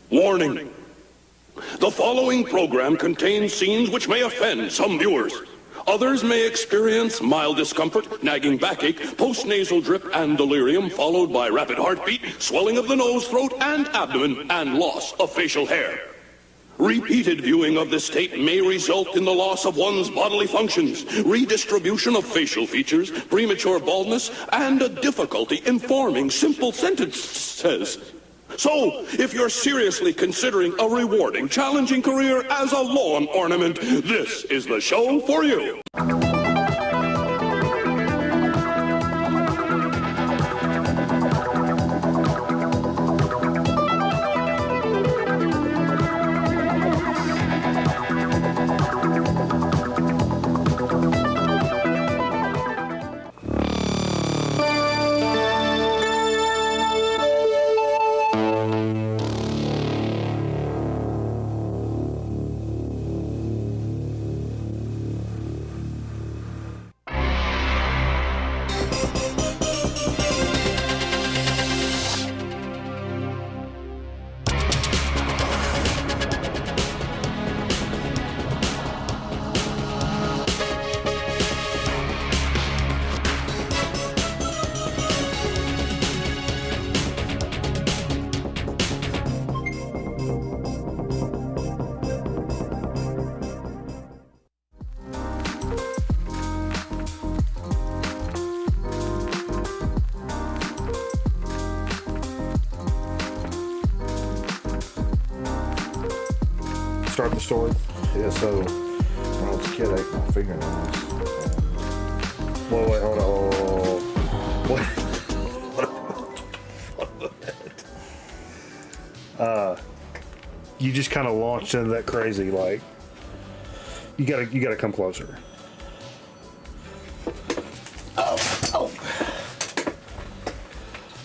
Warning. The following program contains scenes which may offend some viewers. Others may experience mild discomfort, nagging backache, postnasal drip, and delirium, followed by rapid heartbeat, swelling of the nose, throat, and abdomen, and loss of facial hair. Repeated viewing of this tape may result in the loss of one's bodily functions, redistribution of facial features, premature baldness, and a difficulty in forming simple sentences. So, if you're seriously considering a rewarding, challenging career as a lawn ornament, this is the show for you. Start the story. Yeah, so when I was a kid, I ate my fingernails. Wait, hold on. You just kind of launched into that crazy, like, you gotta come closer. Oh.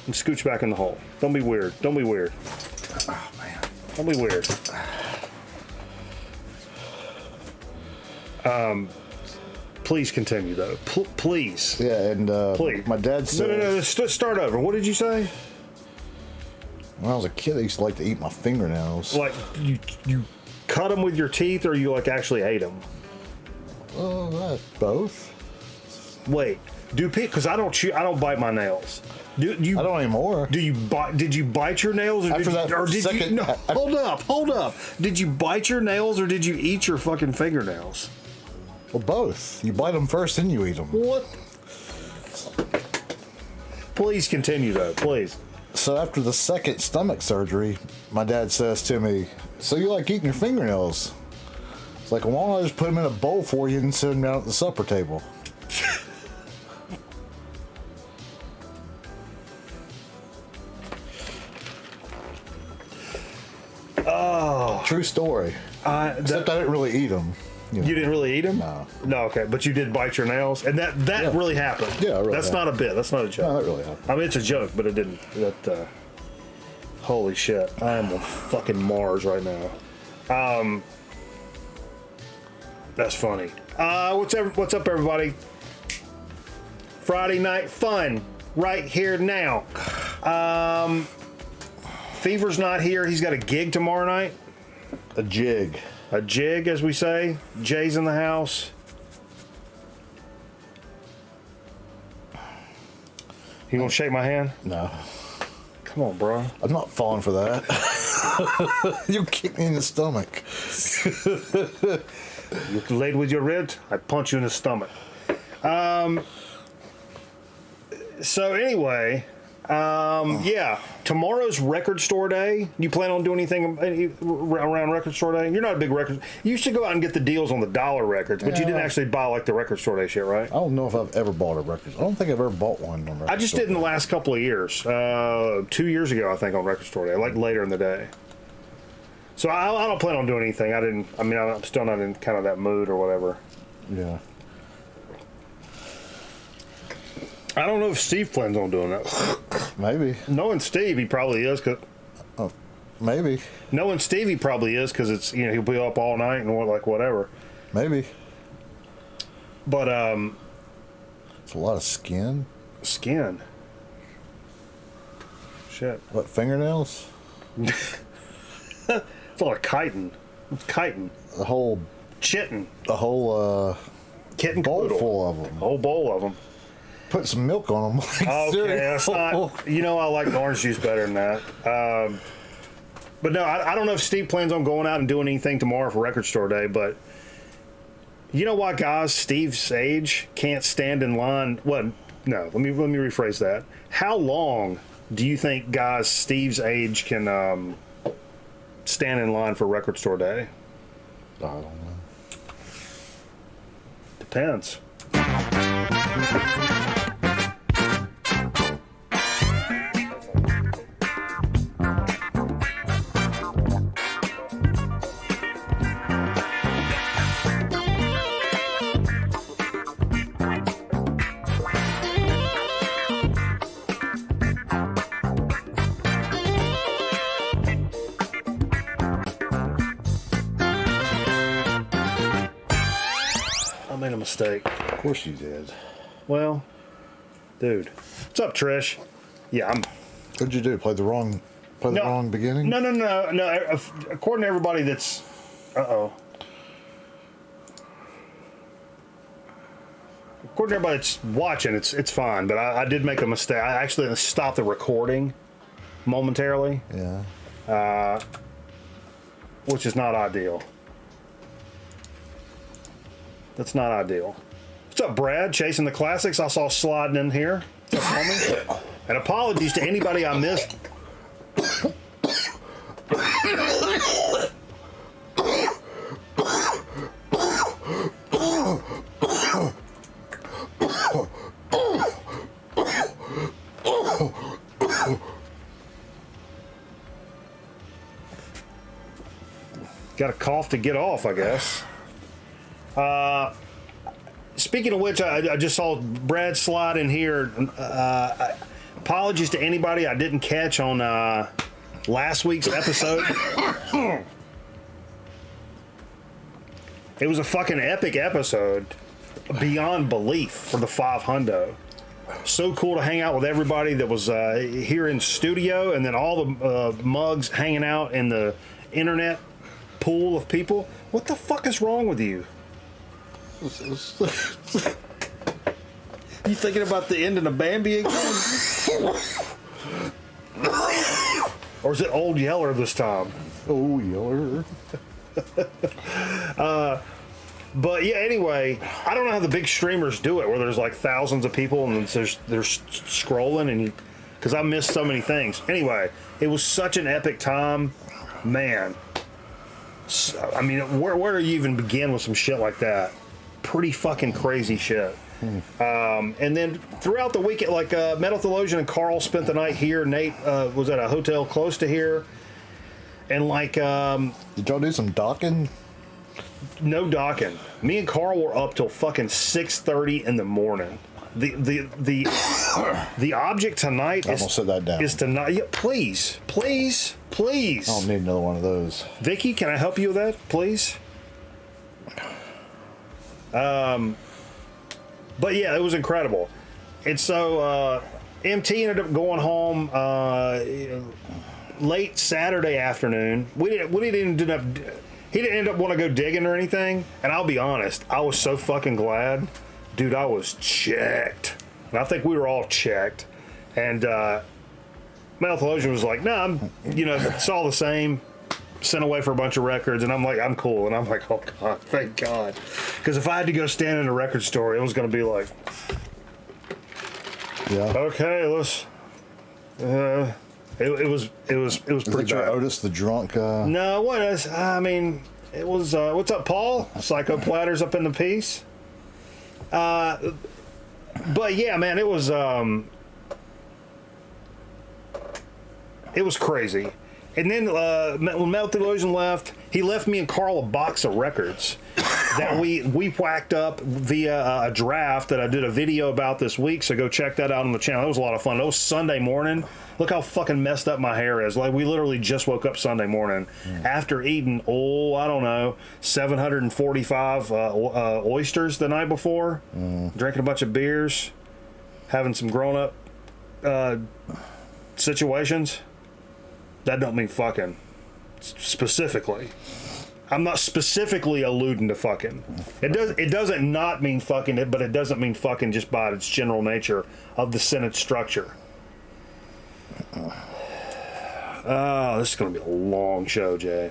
And scooch back in the hole. Don't be weird. Oh, man. Don't be weird. Please continue though. Please. Yeah, and Please. my dad said... No. Start over. What did you say? When I was a kid, I used to like to eat my fingernails. Like you cut them with your teeth, or you like actually ate them? Both. Wait, because I don't bite my nails. Do you? I don't anymore. Do you bite? Did you bite your nails, or After did that you? Or did second, you? No, hold up. Did you bite your nails, or did you eat your fucking fingernails? Well, both. You bite them first, then you eat them. What? Please continue though, please. So after the second stomach surgery, my dad says to me, "So you like eating your fingernails?" It's like, well, why don't I just put them in a bowl for you and sit them down at the supper table? Oh, true story. Except I didn't really eat them. You didn't really eat them? No. No, okay, but you did bite your nails, and that Yeah. really happened. Yeah, it really That's happened. not a bit. That's not a joke. No, that really happened. I mean, it's a joke, but it didn't. Holy shit! I am on fucking Mars right now. That's funny. What's up, everybody? Friday night fun right here now. Fever's not here. He's got a gig tomorrow night. A jig. A jig, as we say. Jay's in the house. You gonna shake my hand? No. Come on, bro. I'm not falling for that. You kick me in the stomach. You laid with your ribs, I punch you in the stomach. So anyway, yeah, tomorrow's record store day. You plan on doing anything around record store day? You're not a big record. You used to go out and get the deals on the dollar records, but you didn't actually buy like the record store day shit, right? I don't know if I've ever bought a record. I don't think I've ever bought one on record. I just did in the last couple of years. 2 years ago, I think, on record store day, like later in the day. So I don't plan on doing anything. I'm still not in kind of that mood or whatever. Yeah. I don't know if Steve plans on doing that. Maybe. Knowing Steve, he probably is. Maybe. Knowing Steve, he probably is, because it's, he'll be up all night and whatever. Maybe. But it's a lot of skin. Shit. What, fingernails? It's a lot of chitin. It's chitin. The whole Chittin. Kitten bowl full of them. A whole bowl of them. Put some milk on them. Okay, that's not. You know, I like the orange juice better than that. But no, I don't know if Steve plans on going out and doing anything tomorrow for Record Store Day. But you know why guys Steve's age can't stand in line? What? No, let me rephrase that. How long do you think guys Steve's age can stand in line for Record Store Day? I don't know. Depends. I made a mistake. Of course you did. Well, dude. What's up, Trish? Yeah, I'm... What'd you do? Play the wrong beginning? No. According to everybody that's... Uh-oh. According to everybody that's watching, it's fine. But I did make a mistake. I actually stopped the recording momentarily. Yeah. Which is not ideal. That's not ideal. What's up, Brad? Chasing the classics. I saw sliding in here. What's up, homie? And apologies to anybody I missed. Got a cough to get off, I guess. Speaking of which, I just saw Brad slide in here. Apologies to anybody I didn't catch on last week's episode. It was a fucking epic episode, beyond belief, for the 500. So cool to hang out with everybody that was here in studio, and then all the mugs hanging out in the internet pool of people. What the fuck is wrong with you? You thinking about the ending of Bambi again? Or is it Old Yeller this time? Oh, Yeller. But yeah, anyway, I don't know how the big streamers do it, where there's like thousands of people and they're scrolling, and because I missed so many things. Anyway, it was such an epic time, man. I mean, where do you even begin with some shit like that? Pretty fucking crazy shit. And then throughout the weekend, like Metal Delusion and Carl spent the night here. Nate was at a hotel close to here, and like, did y'all do some docking? No docking. Me and Carl were up till fucking 6:30 in the morning. The object tonight I'm gonna set that down. is tonight. Yeah, please. I don't need another one of those. Vicky, can I help you with that, please? But yeah, it was incredible. And so MT ended up going home late Saturday afternoon. He didn't end up wanting to go digging or anything. And I'll be honest, I was so fucking glad. Dude, I was checked. And I think we were all checked. And Metal Delusion was like, nah, it's all the same. Sent away for a bunch of records, and I'm like, I'm cool. And I'm like, oh God, thank God. Because if I had to go stand in a record store, it was going to be like, yeah, okay, let's. It was pretty bad. Otis the drunk. No, what is? I mean, it was. What's up, Paul? Psycho Platters up in the piece. But yeah, man, it was crazy. And then when Metal Delusion left, he left me and Carl a box of records that we whacked up via a draft that I did a video about this week. So go check that out on the channel. It was a lot of fun. It was Sunday morning. Look how fucking messed up my hair is. Like, we literally just woke up Sunday morning after eating, 745 oysters the night before, drinking a bunch of beers, having some grown-up situations. That don't mean fucking. specifically. I'm not specifically alluding to fucking. It doesn't not mean fucking it, but it doesn't mean fucking just by its general nature of the sentence structure. Oh, this is going to be a long show, Jay.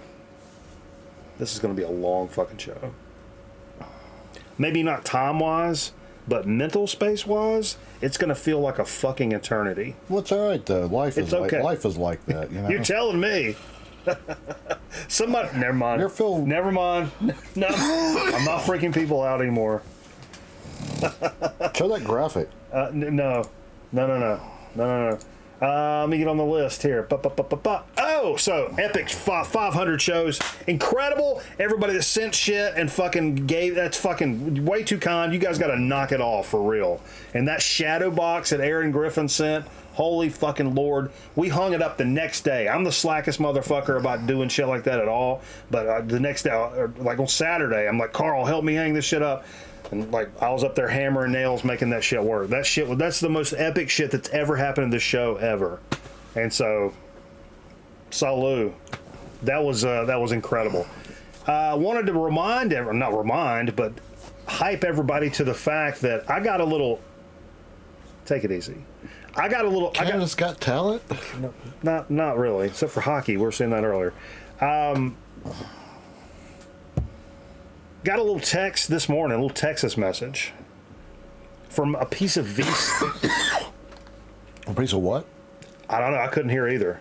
This is going to be a long fucking show. Maybe not time-wise, but mental space-wise, it's going to feel like a fucking eternity. Well, it's all right, though. Life is okay. like that, you know? You're telling me. Somebody, never mind. Never mind. No, I'm not freaking people out anymore. Show that graphic. No. Let me get on the list here. Oh, so epic 500 shows. Incredible. Everybody that sent shit and fucking gave, that's fucking way too kind. You guys got to knock it off for real. And that shadow box that Aaron Griffin sent, holy fucking Lord. We hung it up the next day. I'm the slackest motherfucker about doing shit like that at all. But the next day, like on Saturday, I'm like, Carl, help me hang this shit up. And like I was up there hammering nails, making that shit work. That's the most epic shit that's ever happened in this show ever. And so, salut. That was incredible. I wanted to but hype everybody to the fact that I got a little. Take it easy. Canada's got talent. No, not really, except for hockey. We were saying that earlier. Got a little text this morning, a little Texas message from a piece of VC. A piece of what? I don't know. I couldn't hear either.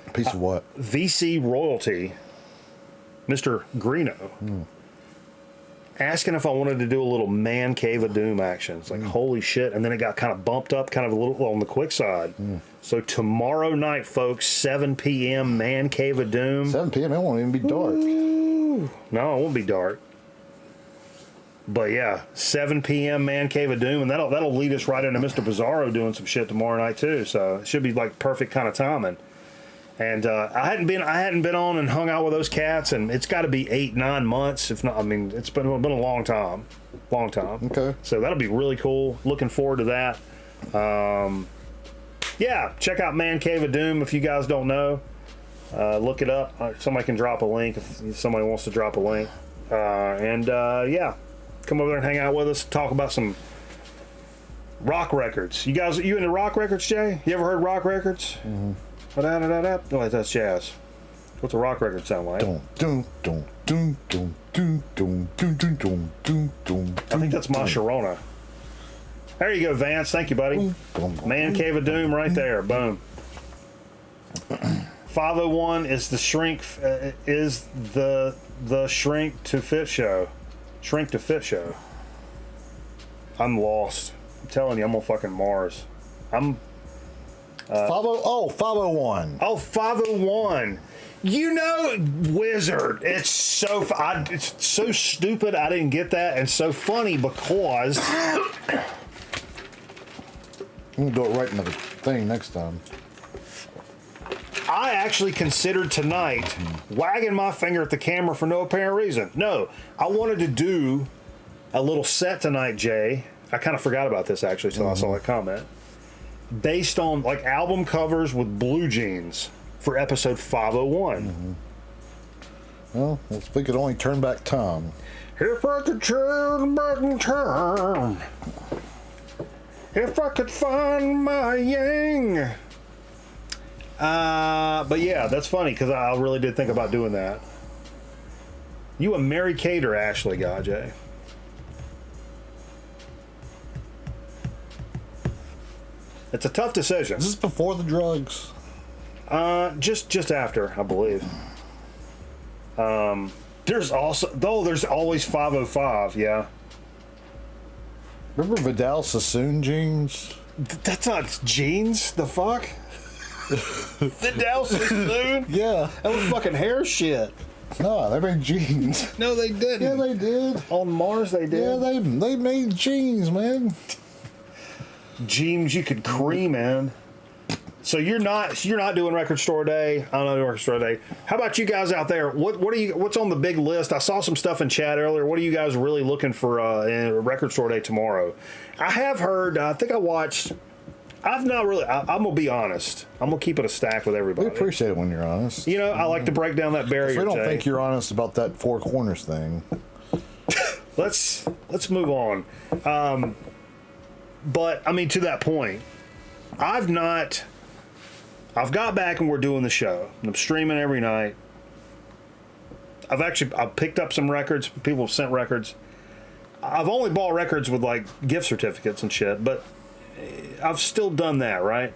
A piece of what? VC royalty, Mr. Greeno, asking if I wanted to do a little man cave of doom action. It's like, holy shit. And then it got kind of bumped up, kind of a little on the quick side. So tomorrow night, folks, 7 p.m., man cave of doom. 7 p.m., it won't even be dark. No, it won't be dark. But yeah, 7 p.m. Man Cave of Doom, and that'll lead us right into Mr. Bizarro doing some shit tomorrow night too. So it should be like perfect kind of timing. And I hadn't been on and hung out with those cats, and it's got to be 8-9 months, if not. I mean, it's been a long time. Okay. So that'll be really cool. Looking forward to that. Yeah, check out Man Cave of Doom if you guys don't know. Look it up. Somebody can drop a link if somebody wants to drop a link. Yeah, come over there and hang out with us. Talk about some rock records. You into rock records, Jay? You ever heard rock records? Mm-hmm. No, that's jazz. What's a rock record sound like? I think that's My Sharona. There you go, Vance. Thank you, buddy. Man Cave of Doom right there. Boom. 501 is the shrink shrink to fit show. Shrink to fit show. I'm lost. I'm telling you, I'm on fucking Mars. I'm 501. Oh, 501. You know, Wizard. It's so stupid I didn't get that, and so funny because I'm gonna do it right in the thing next time. I actually considered tonight wagging my finger at the camera for no apparent reason. No, I wanted to do a little set tonight, Jay. I kind of forgot about this actually until I saw that comment. Based on like album covers with blue jeans for episode 501. Well, if we could only turn back time. If I could turn back in time. If I could find my yang. But yeah, that's funny because I really did think about doing that. You a Mary Kate or Ashley guy, Jay? It's a tough decision. Is this before the drugs? Just after, I believe. There's always 505, yeah. Remember Vidal Sassoon jeans? That's not jeans, the fuck? Vidal Sassoon? Yeah. That was fucking hair shit. No, they made jeans. No, they didn't. Yeah, they did. On Mars, they did. Yeah, they made jeans, man. Jeans you could cream in. So you're not doing record store day. I'm not doing record store day. How about you guys out there? What's on the big list? I saw some stuff in chat earlier. What are you guys really looking for in record store day tomorrow? I have heard. I think I watched I've not really. I'm gonna be honest. I'm gonna keep it a stack with everybody. We appreciate it when you're honest. You know, I like to break down that barrier. If we don't Jay. think you're honest about that Four Corners thing. Let's move on. But I mean, to that point, I've got back and we're doing the show. I'm streaming every night. I've picked up some records. People have sent records. I've only bought records with like gift certificates and shit, but I've still done that, right?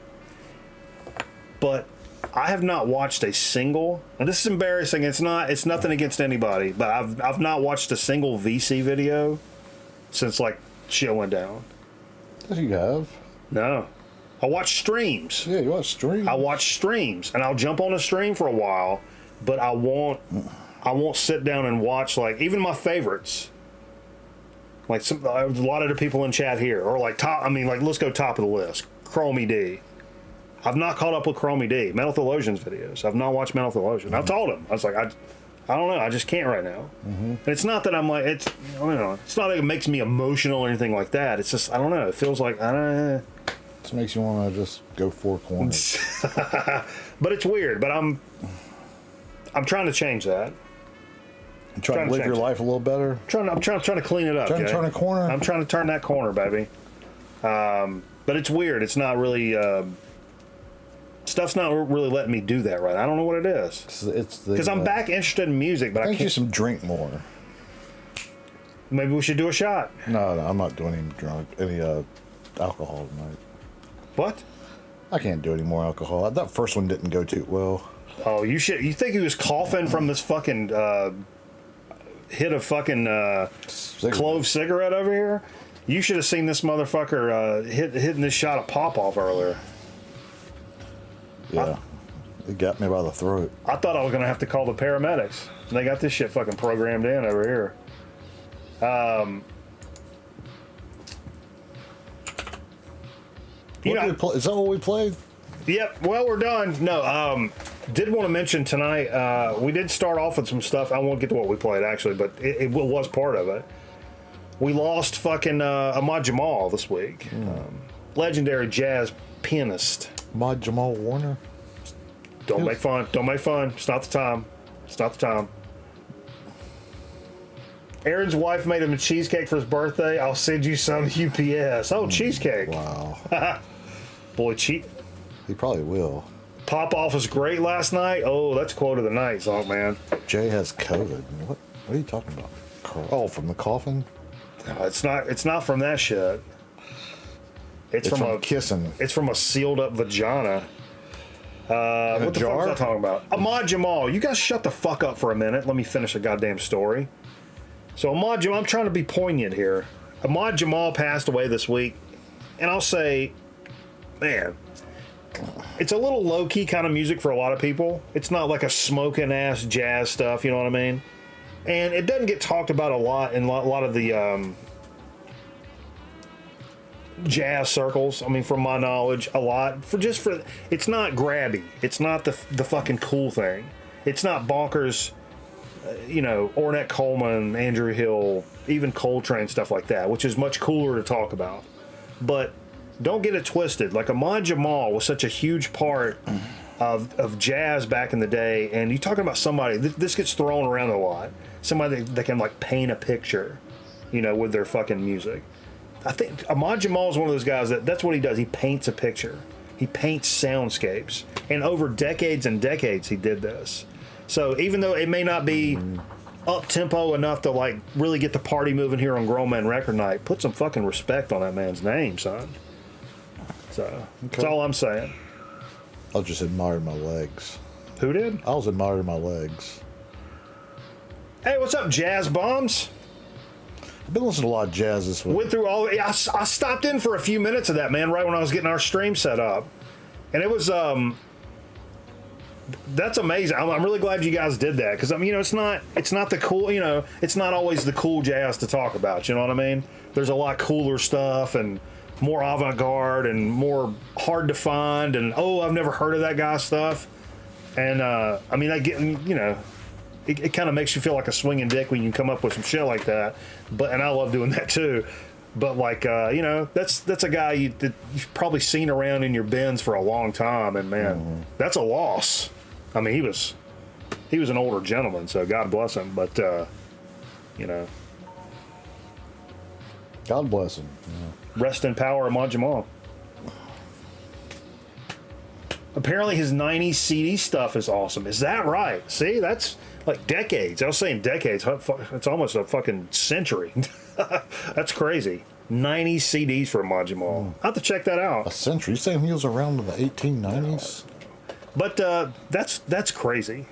But I have not watched a single, and this is embarrassing. It's nothing against anybody, but I've not watched a single VC video since like shit went down. Yes, you have. No. I watch streams. Yeah, you watch streams. I watch streams, and I'll jump on a stream for a while, but I won't sit down and watch like even my favorites. Like a lot of the people in chat here, or like let's go top of the list. Chromie D. I've not caught up with Chromie D. Metal Theologian's videos. I've not watched Metal Theologian. I told him. I was like, I don't know. I just can't right now. And it's not that I'm like it's. I don't know. It's not like it makes me emotional or anything like that. It's just I don't know. It feels like I don't know. It makes you want to just go Four Corners. But it's weird. But I'm trying to change that. I'm trying to live your life a little better. I'm trying to clean it up. Trying to turn a corner. I'm trying to turn that corner, baby. But it's weird. It's not really. Stuff's not really letting me do that right. I don't know what it is. It's because I'm back interested in music, but I can't. You some drink more. Maybe we should do a shot. No, I'm not doing any alcohol tonight. What? I can't do any more alcohol. That first one didn't go too well. Oh, you should. You think he was coughing from this fucking hit of fucking clove cigarette over here? You should have seen this motherfucker hitting this shot of pop off earlier. Yeah, it got me by the throat. I thought I was gonna have to call the paramedics. They got this shit fucking programmed in over here. Is that what we played? Yep. Well, we're done. No. Did want to mention tonight. We did start off with some stuff. I won't get to what we played actually, but it was part of it. We lost fucking Ahmad Jamal this week. Legendary jazz pianist. Ahmad Jamal Warner. Don't make fun. Don't make fun. It's not the time. It's not the time. Aaron's wife made him a cheesecake for his birthday. I'll send you some UPS. Oh, cheesecake. Wow. Boy, cheat. He probably will. Pop off was great last night. Oh, that's quote of the night, song man. Jay has COVID. What are you talking about? Oh, from the coffin? No, it's not. It's not from that shit. It's from kissing. It's from a sealed up vagina. What the fuck was I talking about? Ahmad Jamal. You guys shut the fuck up for a minute. Let me finish a goddamn story. So Ahmad Jamal, I'm trying to be poignant here. Ahmad Jamal passed away this week, and I'll say, man, it's a little low-key kind of music for a lot of people. It's not like a smoking-ass jazz stuff, you know what I mean? And it doesn't get talked about a lot in a lot of the jazz circles. I mean, from my knowledge, a lot. It's not grabby. It's not the fucking cool thing. It's not bonkers. Ornette Coleman, Andrew Hill, even Coltrane, stuff like that, which is much cooler to talk about. But don't get it twisted. Like Ahmad Jamal was such a huge part of jazz back in the day, and you're talking about somebody, this gets thrown around a lot, somebody that can like paint a picture, with their fucking music. I think Ahmad Jamal is one of those guys that's what he does. He paints a picture. He paints soundscapes. And over decades and decades he did this. So even though it may not be up-tempo enough to like really get the party moving here on Grown Man Record Night, put some fucking respect on that man's name, son. So that's all I'm saying. I was just admiring my legs. Who did? I was admiring my legs. Hey, what's up, Jazz Bombs? I've been listening to a lot of jazz this week. Went through all. I stopped in for a few minutes of that, man, right when I was getting our stream set up, and it was that's amazing. I'm really glad you guys did that because it's not the cool. It's not always the cool jazz to talk about. You know what I mean? There's a lot cooler stuff and more avant-garde and more hard to find and I've never heard of that guy stuff. And I get it kind of makes you feel like a swinging dick when you come up with some shit like that. And I love doing that too. But like that's a guy that you've probably seen around in your bins for a long time, and man, that's a loss. I mean, he was an older gentleman, so God bless him. But God bless him. Rest in power, Ahmad Jamal. Apparently, his 90s CD stuff is awesome. Is that right? See, that's like decades. I was saying decades. It's almost a fucking century. That's crazy. 90s CDs for Ahmad Jamal. I'll have to check that out. A century? You saying he was around in the 1890s? But that's crazy.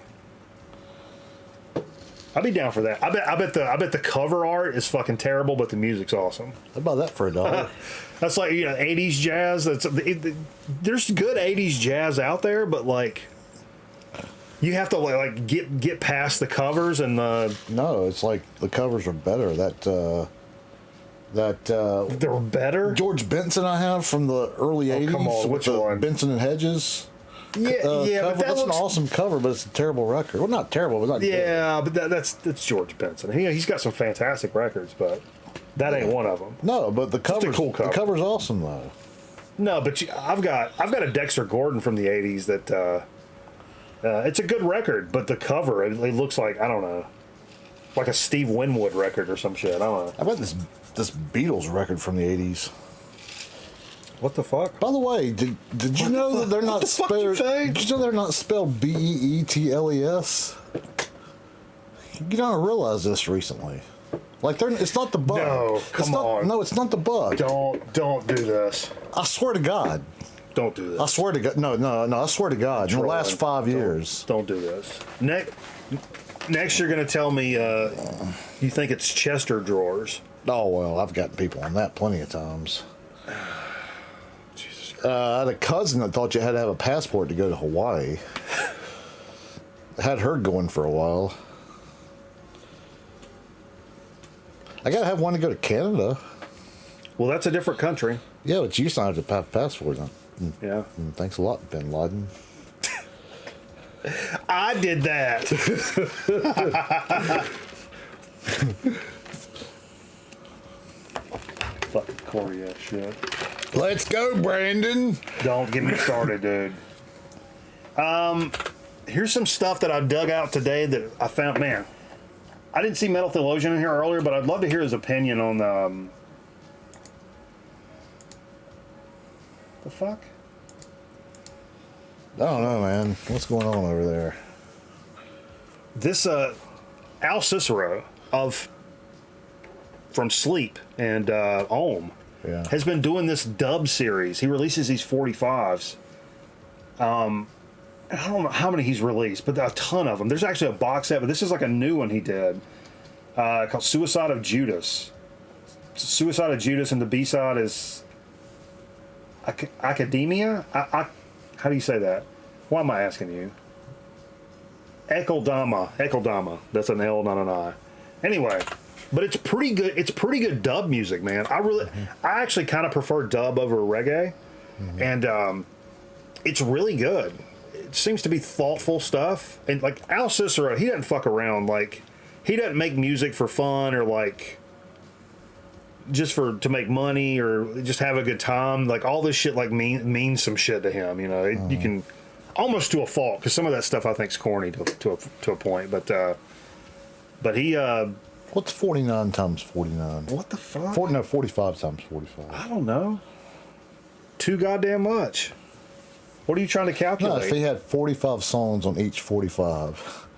I'd be down for that. I bet the cover art is fucking terrible, but the music's awesome. How about that for $1? That's like 80s jazz. There's good 80s jazz out there, but like you have to like get past the covers and the. No, it's like the covers are better. They're better. George Benson I have from the early 80s. Come on, which one? Benson and Hedges. Yeah, cover. but That's an awesome cover, but it's a terrible record. Well, not terrible, but not good. Yeah, but that's George Benson. He's got some fantastic records, but that ain't one of them. No, but the cover's cool cover. The cover's awesome though. No, but I've got a Dexter Gordon from the '80s that it's a good record, but the cover it looks like I don't know, like a Steve Winwood record or some shit. I don't know. How about this Beatles record from the '80s? What the fuck? By the way, did you know that they're not spelled? Did you know they're not spelled Beetles? You don't realize this recently. Like it's not the bug. No, come on. No, it's not the bug. Don't do this. I swear to God. Don't do this. I swear to God. No. I swear to God. In the last 5 years. Don't do this. Next, you're gonna tell me you think it's Chester drawers. Oh well, I've gotten people on that plenty of times. I had a cousin that thought you had to have a passport to go to Hawaii. I had her going for a while. I gotta have one to go to Canada. Well, that's a different country. Yeah, but you signed have to have passports. Yeah. Thanks a lot, Bin Laden. I did that. Fucking corny ass shit. Let's go, Brandon. Don't get me started, dude. Here's some stuff that I dug out today that I found. Man, I didn't see Metal Theologian in here earlier, but I'd love to hear his opinion on the fuck. I don't know, man. What's going on over there? This Al Cicero from Sleep and Ohm. Yeah. Has been doing this dub series. He releases these 45s. I don't know how many he's released, but a ton of them. There's actually a box set, but this is like a new one he did called Suicide of Judas. Suicide of Judas, and the B-side is Academia? How do you say that? Why am I asking you? Ekeldama. That's an L, not an I. Anyway. But it's pretty good. It's pretty good dub music, man. I actually kind of prefer dub over reggae, and it's really good. It seems to be thoughtful stuff. And like Al Cicero, he doesn't fuck around. Like he doesn't make music for fun or like just to make money or just have a good time. Like all this shit like means some shit to him. You know, you can almost to a fault because some of that stuff I think is corny to a point. But he. What's 49 times 49? What the fuck? 45 times 45. I don't know. Too goddamn much. What are you trying to calculate? No, if he had 45 songs on each 45.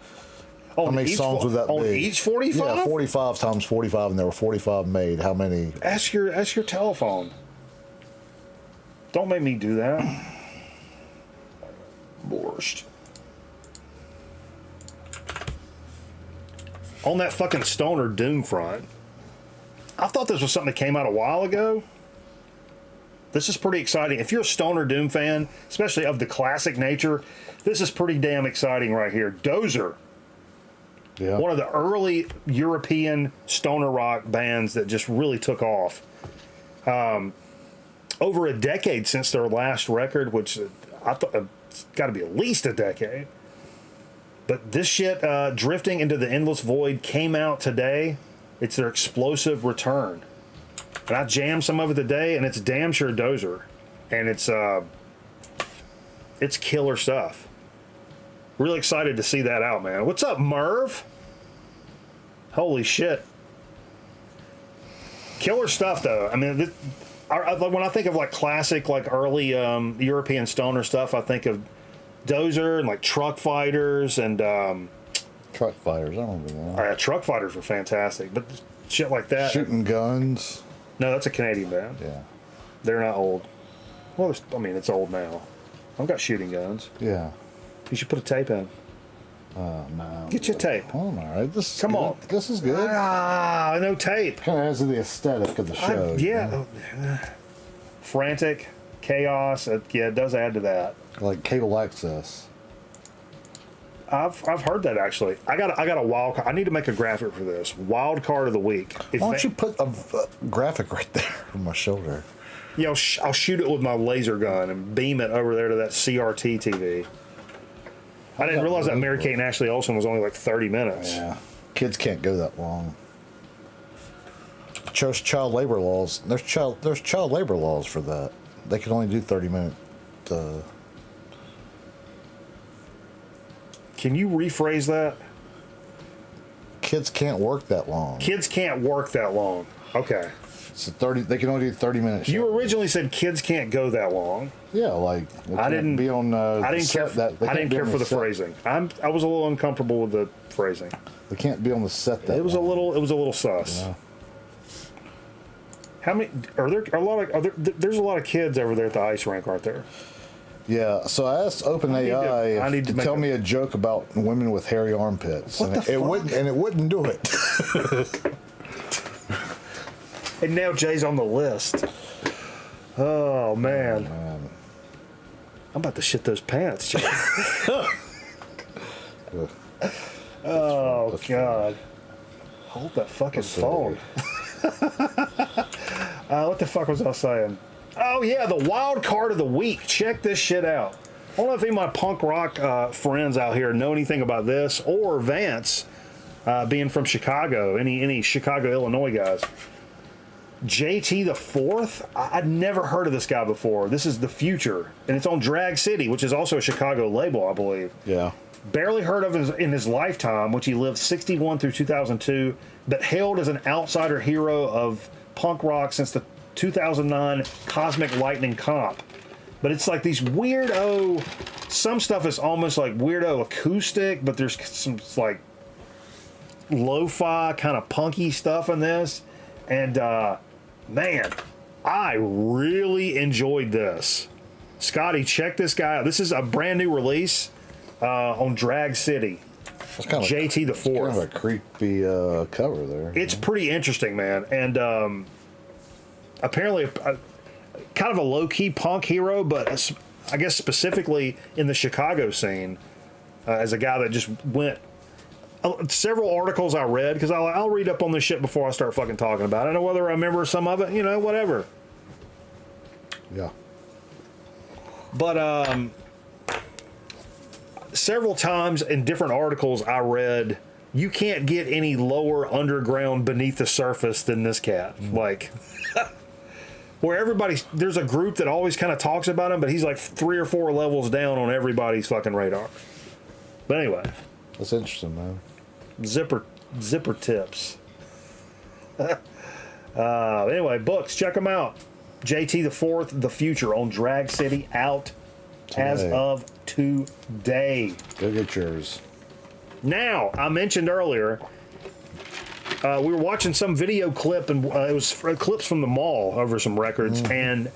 How many songs would that be? On each 45? Yeah, 45 times 45, and there were 45 made. How many? Ask your telephone. Don't make me do that. Borscht. On that fucking Stoner Doom front. I thought this was something that came out a while ago. This is pretty exciting. If you're a Stoner Doom fan, especially of the classic nature, this is pretty damn exciting right here. Dozer. Yeah. One of the early European stoner rock bands that just really took off. Over a decade since their last record, which I thought it's got to be at least a decade. But this shit, Drifting into the Endless Void, came out today. It's their explosive return. And I jammed some of it today, and it's damn sure Dozer. And it's killer stuff. Really excited to see that out, man. What's up, Merv? Holy shit. Killer stuff, though. I mean, when I think of like classic, like early European stoner stuff, I think of Dozer and like Truck Fighters and Truck Fighters. I don't remember that. Truck Fighters were fantastic, but shit like that. Shooting Guns. No, that's a Canadian band. Yeah. They're not old. Well, I mean, it's old now. I've got Shooting Guns. Yeah. You should put a tape in. Oh, no. Get your tape. Oh, all right. Come on. This is good. Ah, no tape. Kind of has the aesthetic of the show. Yeah. Frantic, chaos. Yeah, it does add to that. Like cable access. I've heard that actually. I got a wild card. I need to make a graphic for this. Wild card of the week. Why don't you put a graphic right there on my shoulder? Yeah, I'll shoot it with my laser gun and beam it over there to that CRT TV. I didn't realize that Mary Kate and Ashley Olsen was only like 30 minutes. Yeah. Kids can't go that long. There's child labor laws. There's child labor laws for that. They can only do 30-minute. Can you rephrase that? Kids can't work that long. Kids can't work that long. Okay. So 30. They can only do 30-minute. You originally said kids can't go that long. Yeah, like I didn't be on. I didn't care. I didn't care for the phrasing. I was a little uncomfortable with the phrasing. They can't be on the set. That it was long. It was a little sus. Yeah. How many are there? There's a lot of kids over there at the ice rink, aren't there? Yeah, so I asked OpenAI to tell me a joke about women with hairy armpits, What and the fuck? it wouldn't do it. And now Jay's on the list. Oh man. I'm about to shit those pants, Jay. Oh God. Hold that fucking phone. What the fuck was I saying? Oh yeah, the wild card of the week. Check this shit out. I don't know if any of my punk rock friends out here know anything about this, or Vance, being from Chicago. Any Chicago, Illinois guys. JT the Fourth. I'd never heard of this guy before. This is The Future, and it's on Drag City, which is also a Chicago label, I believe. Yeah. Barely heard of him in his lifetime, which he lived 61 through 2002, but hailed as an outsider hero of punk rock since the 2009 Cosmic Lightning comp. But it's like these weirdo, some stuff is almost like weirdo acoustic, but there's some like lo-fi kind of punky stuff in this. And man, I really enjoyed this. Scotty, check this guy out. This is a brand new release on Drag City. That's kind of JT the Fourth. Kind of a creepy cover there. It's pretty interesting, man. And apparently kind of a low-key punk hero, but I guess specifically in the Chicago scene as a guy that just went... several articles I read, because I'll read up on this shit before I start fucking talking about it. I don't know whether I remember some of it, whatever. Yeah. But several times in different articles I read, you can't get any lower underground beneath the surface than this cat. Like, where there's a group that always kind of talks about him, but he's like 3 or 4 levels down on everybody's fucking radar. But anyway. That's interesting, man. Zipper tips. Anyway, books, check them out. JT the Fourth, The Future on Drag City, out as of today. Go get yours. Now, I mentioned earlier, we were watching some video clip, and it was clips from the mall over some records, and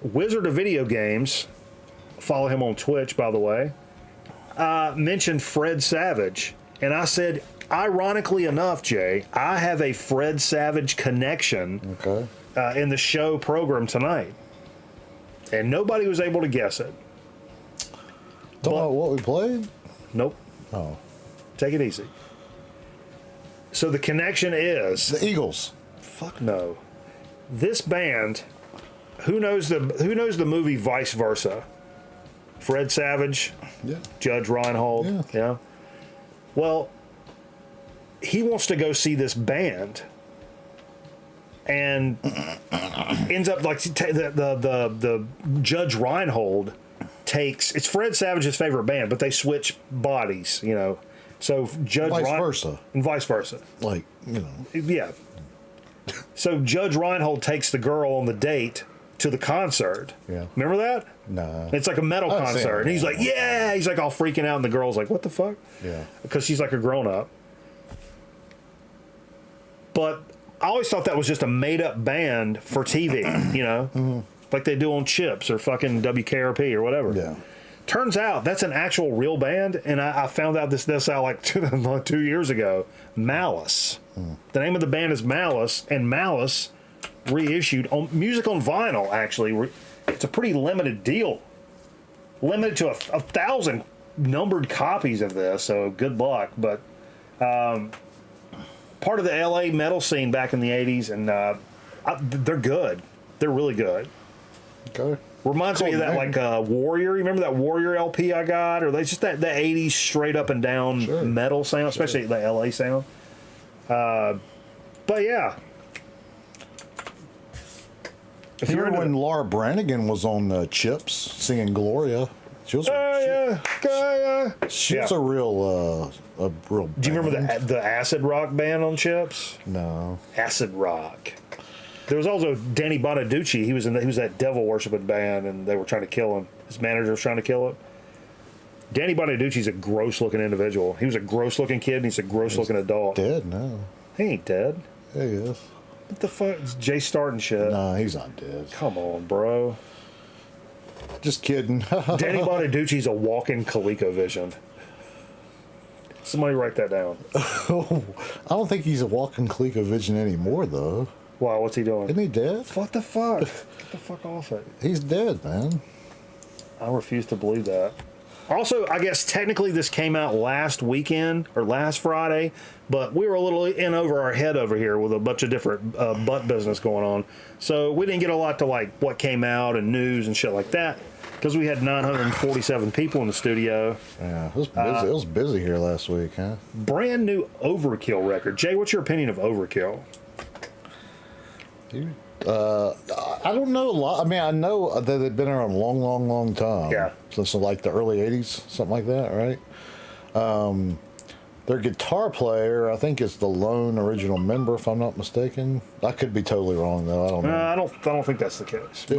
Wizard of Video Games, follow him on Twitch, by the way, mentioned Fred Savage. And I said, ironically enough, Jay, I have a Fred Savage connection in the show program tonight. And nobody was able to guess it. Don't know what we played? Nope. Oh. Take it easy. So the connection is... The Eagles. Fuck no. This band, who knows the movie Vice Versa? Fred Savage? Yeah. Judge Reinhold? Yeah. Well, he wants to go see this band. and ends up like the Judge Reinhold takes, it's Fred Savage's favorite band, but they switch bodies, you know. So vice versa. And vice versa. Like, you know. Yeah. So Judge Reinhold takes the girl on the date to the concert. Yeah. Remember that? No. It's like a metal concert. And he's like, yeah. He's like all freaking out. And the girl's like, what the fuck? Yeah. Because she's like a grown up. But I always thought that was just a made up band for TV, you know? Mm-hmm. Like they do on Chips or fucking WKRP or whatever. Yeah. Turns out that's an actual real band. And I found out this out like 2 years ago. Malice. The name of the band is Malice. And Malice reissued on music on vinyl, actually. It's a pretty limited deal. Limited to 1,000 numbered copies of this, so good luck. But part of the LA metal scene back in the 80s, and they're good. They're really good. Okay. Reminds me of that, like Warrior. You remember that Warrior LP I got? Or it's just that 80s straight up and down metal sound, especially the LA sound. But yeah. If you remember when Laura Branigan was on Chips singing Gloria, she was she was a real band. Do you remember the acid rock band on Chips? No. Acid rock. There was also Danny Bonaduce. He was that devil worshiping band, and they were trying to kill him. His manager was trying to kill him. Danny Bonaduce's a gross looking individual. He was a gross looking kid, and he's a gross looking adult. Dead now. He ain't dead. Yeah, he is. What the fuck? It's Jay Start and shit. Nah, he's not dead. Come on, bro. Just kidding. Danny Bonaduce's a walking ColecoVision. Somebody write that down. I don't think he's a walking ColecoVision anymore, though. Wow, what's he doing? Isn't he dead? What the fuck? Get the fuck off it. He's dead, man. I refuse to believe that. Also, I guess technically this came out last weekend or last Friday, but we were a little in over our head over here with a bunch of different butt business going on. So we didn't get a lot to like what came out and news and shit like that because we had 947 people in the studio. Yeah, it was busy. It was busy here last week, huh? Brand new Overkill record. Jay, what's your opinion of Overkill? I don't know a lot. I mean, I know that they've been around a long, long, long time. Yeah. Since like the early 80s, something like that, right? Their guitar player, I think, is the lone original member, if I'm not mistaken. I could be totally wrong, though. I don't know. I don't think that's the case. The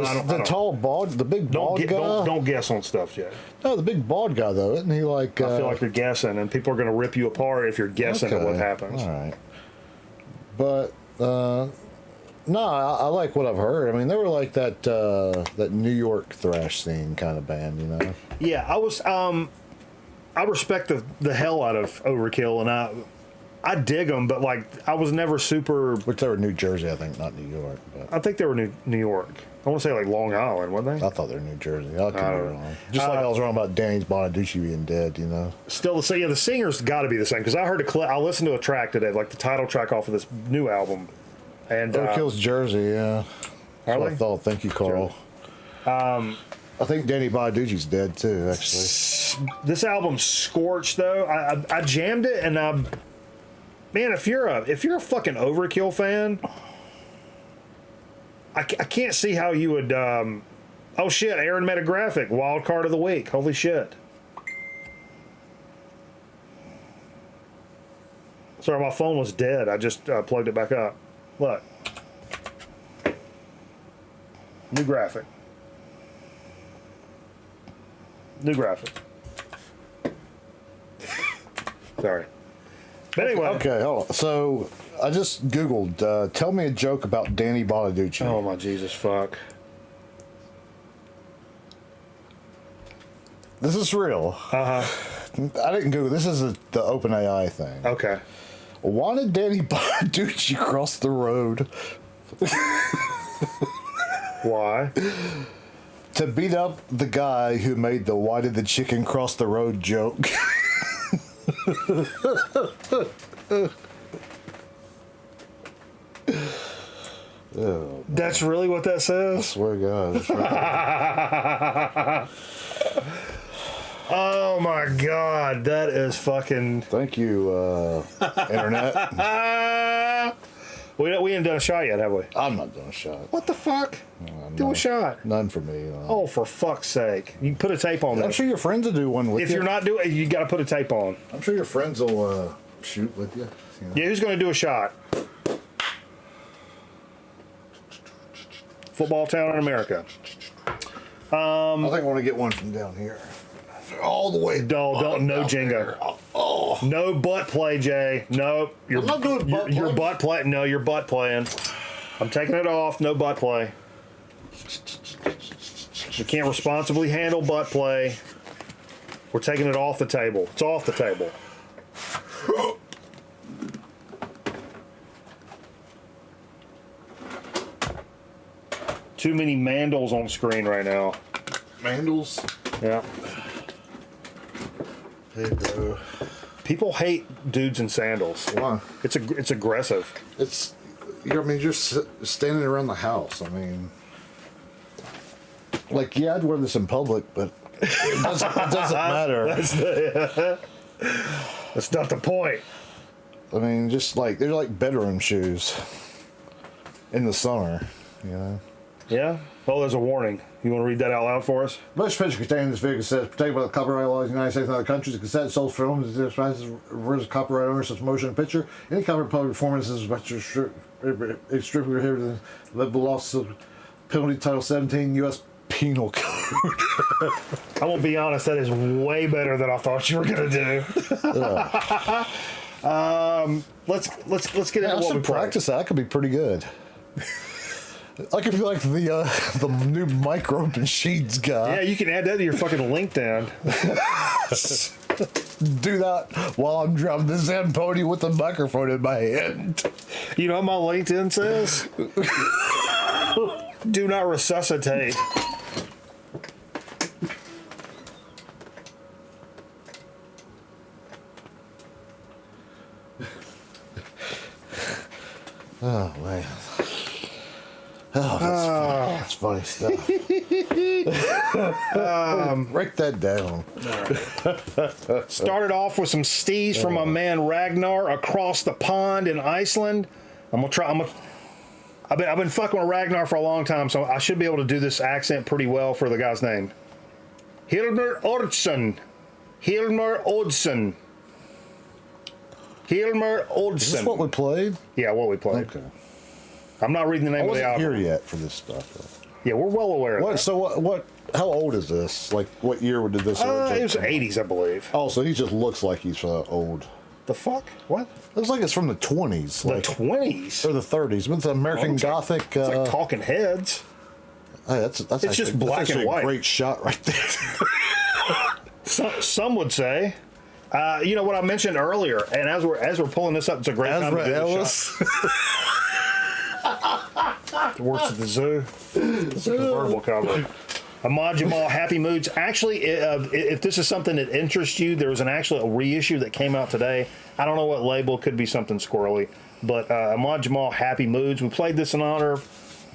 big bald guy? Don't guess on stuff, Jay. No, the big bald guy, though. Isn't he like... I feel like you're guessing, and people are going to rip you apart if you're guessing at what happens. All right. But... no, I like what I've heard. I mean, they were like that New York thrash scene kind of band, you know? Yeah, I respect the hell out of Overkill, and I dig them, but like I was never super. Which they were New Jersey, I think, not New York. But I think they were New York. I want to say like Long Island, weren't they? I thought they were New Jersey. I could be wrong. Just like I was wrong about Danny Bonaduce being dead, you know? Still, the singer's got to be the same, because I heard I listened to a track today, like the title track off of this new album. And Overkill's Jersey, yeah. That's what I thought. Thank you, Carl. I think Danny Bonaduce's dead too, actually. This album's scorched though. I jammed it, and man, if you're a fucking Overkill fan, I can't see how you would. Oh shit! Aaron made a graphic. Wild card of the week. Holy shit! Sorry, my phone was dead. I just plugged it back up. Look. New graphic. New graphic. Sorry. But anyway. Okay, hold on. So, I just Googled, tell me a joke about Danny Bonaduce. Oh my Jesus fuck. This is real. I didn't Google. This is the OpenAI thing. Okay. Why did Danny Bonaduce cross the road? Why? To beat up the guy who made the "Why did the chicken cross the road" joke. Oh, that's really what that I says? swear to God. That's right. Oh my God, that is fucking. Thank you, Internet. We ain't done a shot yet, have we? I'm not doing a shot. What the fuck? Do a shot. None for me. Oh, for fuck's sake! You put a tape on. I'm sure your friends will do one with you. If you're not doing, you got to put a tape on. I'm sure your friends will shoot with you. Yeah, who's going to do a shot? Football town in America. I think I want to get one from down here. All the way. No Jenga. Oh. No butt play, Jay. No. I'm not doing butt play. Your butt play. No, you're butt playing. I'm taking it off. No butt play. We can't responsibly handle butt play. We're taking it off the table. It's off the table. Too many mandals on screen right now. Mandals? Yeah. Hey, bro. People hate dudes in sandals. Why? It's aggressive. It's, you're standing around the house. I mean, like, yeah, I'd wear this in public, but it doesn't matter. That's not the point. I mean, just like, they're like bedroom shoes in the summer, you know? Yeah? Oh, there's a warning. You want to read that out loud for us? Most pictures contained in this video says protected by the copyright laws of the United States and other countries. The cassette sold films as copyright owners such motion and picture. Any copyright public performance is strictly prohibited. The loss of penalty Title 17 U.S. Penal Code. I'm gonna be honest. That is way better than I thought you were gonna do. Let's get into what we practice. That could be pretty good. I could be like the new micro machines guy. Yeah, you can add that to your fucking LinkedIn. Do that while I'm driving the Zen pony with the microphone in my hand. You know what my LinkedIn says? Do not resuscitate. Oh, man. Oh, that's funny stuff. Break that down. Started off with some stees from my man Ragnar across the pond in Iceland. I've been fucking with Ragnar for a long time, so I should be able to do this accent pretty well for the guy's name. Hilmar Oddsson. Hilmar Oddsson. Hilmar Oddsson. Is this what we played? Yeah, what we played. Okay. I'm not reading the name of the album. I wasn't here yet for this stuff, though. Yeah, we're well aware of that. So what? How old is this? Like, what year did this originate? It was 80s, I believe. Oh, so he just looks like he's old. The fuck? What? Looks like it's from the 20s. The like, 20s? Or the 30s. With the American Gothic. It's like Talking Heads. Hey, that's it's just black and white. A great shot right there. Some would say. You know what I mentioned earlier, and as we're pulling this up, it's a great time to do this shot. It works at the zoo. It's a convertible cover. Ahmad Jamal, Happy Moods. Actually, if this is something that interests you, there was an actual reissue that came out today. I don't know what label. Could be something squirrely. But Ahmad Jamal, Happy Moods. We played this in honor of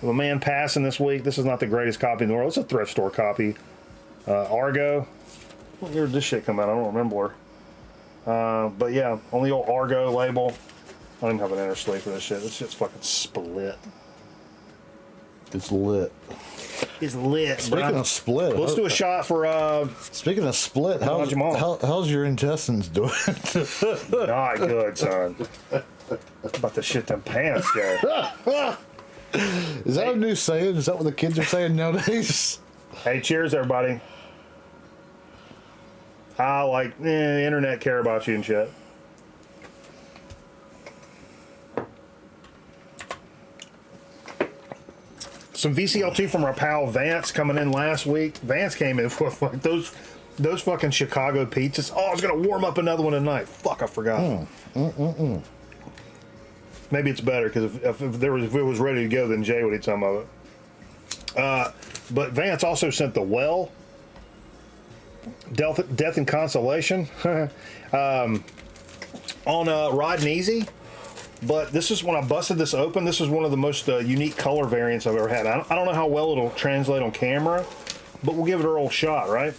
a man passing this week. This is not the greatest copy in the world. It's a thrift store copy. Argo. What year did this shit come out? I don't remember. But yeah, on the old Argo label. I don't even have an inner sleeve for this shit. This shit's fucking split. It's lit. It's lit. Speaking of split, let's do a shot for. Speaking of split, how's your intestines doing? Not good, son. About to shit them pants, guy. Is that a new saying? Is that what the kids are saying nowadays? Hey, cheers, everybody. The internet care about you and shit. Some VCL2 from our pal Vance coming in last week. Vance came in with like those fucking Chicago pizzas. Oh, I was gonna warm up another one tonight. Fuck, I forgot. Maybe it's better because if it was ready to go, then Jay would eat some of it. But Vance also sent the Well, Death and Consolation on Riding Easy. But this is when I busted this open. This is one of the most unique color variants I've ever had. I don't know how well it'll translate on camera, but we'll give it a old shot, right?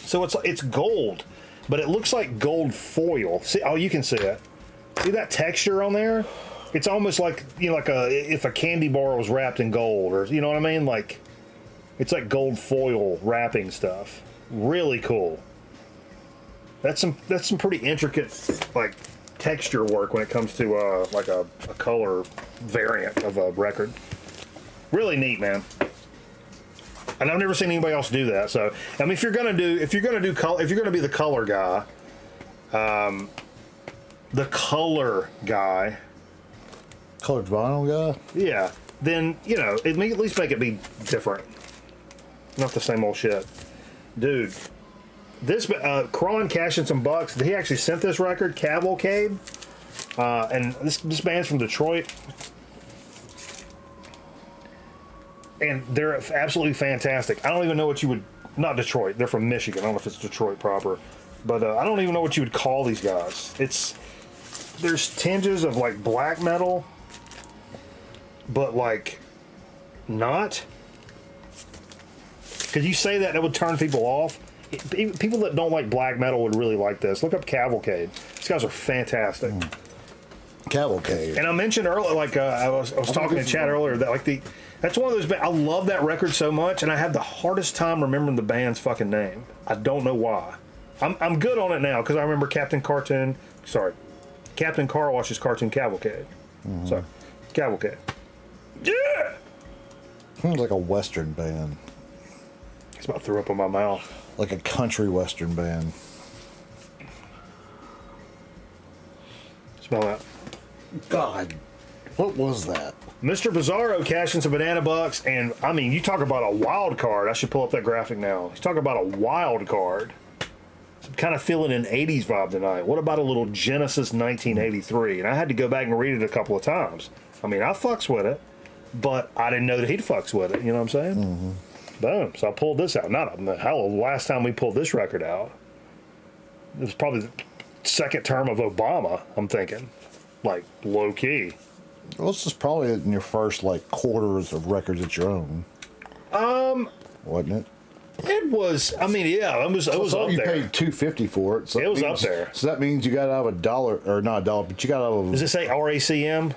So it's gold, but it looks like gold foil. See, you can see it. See that texture on there? It's almost like, you know, like if a candy bar was wrapped in gold, or you know what I mean? Like, it's like gold foil wrapping stuff. Really cool. That's some pretty intricate, like, texture work when it comes to like a color variant of a record. Really neat, man. And I've never seen anybody else do that. So, I mean, if you're gonna be the color guy, Colored vinyl guy? yeah, then, you know, at least make it be different. Not the same old shit. Dude, this, Kron cashing some bucks. He actually sent this record, Cavalcade. And this band's from Detroit. And they're absolutely fantastic. I don't even know what you would, not Detroit, they're from Michigan. I don't know if it's Detroit proper. But I don't even know what you would call these guys. There's tinges of like black metal, but like not. Because you say that would turn people off. People that don't like black metal would really like this. Look up Cavalcade. These guys are fantastic. Cavalcade. And I mentioned earlier, like I was talking to Chad earlier, that like that's one of those. I love that record so much, and I have the hardest time remembering the band's fucking name. I don't know why. I'm good on it now because I remember Captain Car Wash's cartoon Cavalcade. So, Cavalcade. Yeah. Sounds like a Western band. It's about threw up in my mouth. Like a country Western band. Smell that. God. What was that? Mr. Bizarro cashing some banana bucks, and I mean, you talk about a wild card. I should pull up that graphic now. He's talking about a wild card. I'm kind of feeling an 80s vibe tonight. What about a little Genesis 1983? And I had to go back and read it a couple of times. I mean, I fucks with it, but I didn't know that he'd fucks with it. You know what I'm saying? Mm-hmm. Boom. So I pulled this out. Not the last time we pulled this record out. It was probably the second term of Obama, I'm thinking. Like, low key. Well, this is probably in your first, like, quarters of records that you own. Wasn't it? It was, I mean, yeah, it was up there. You paid $2.50 for it. So it was up there. So that means you got out of $1, or not $1, but you got out of. Does it say RACM?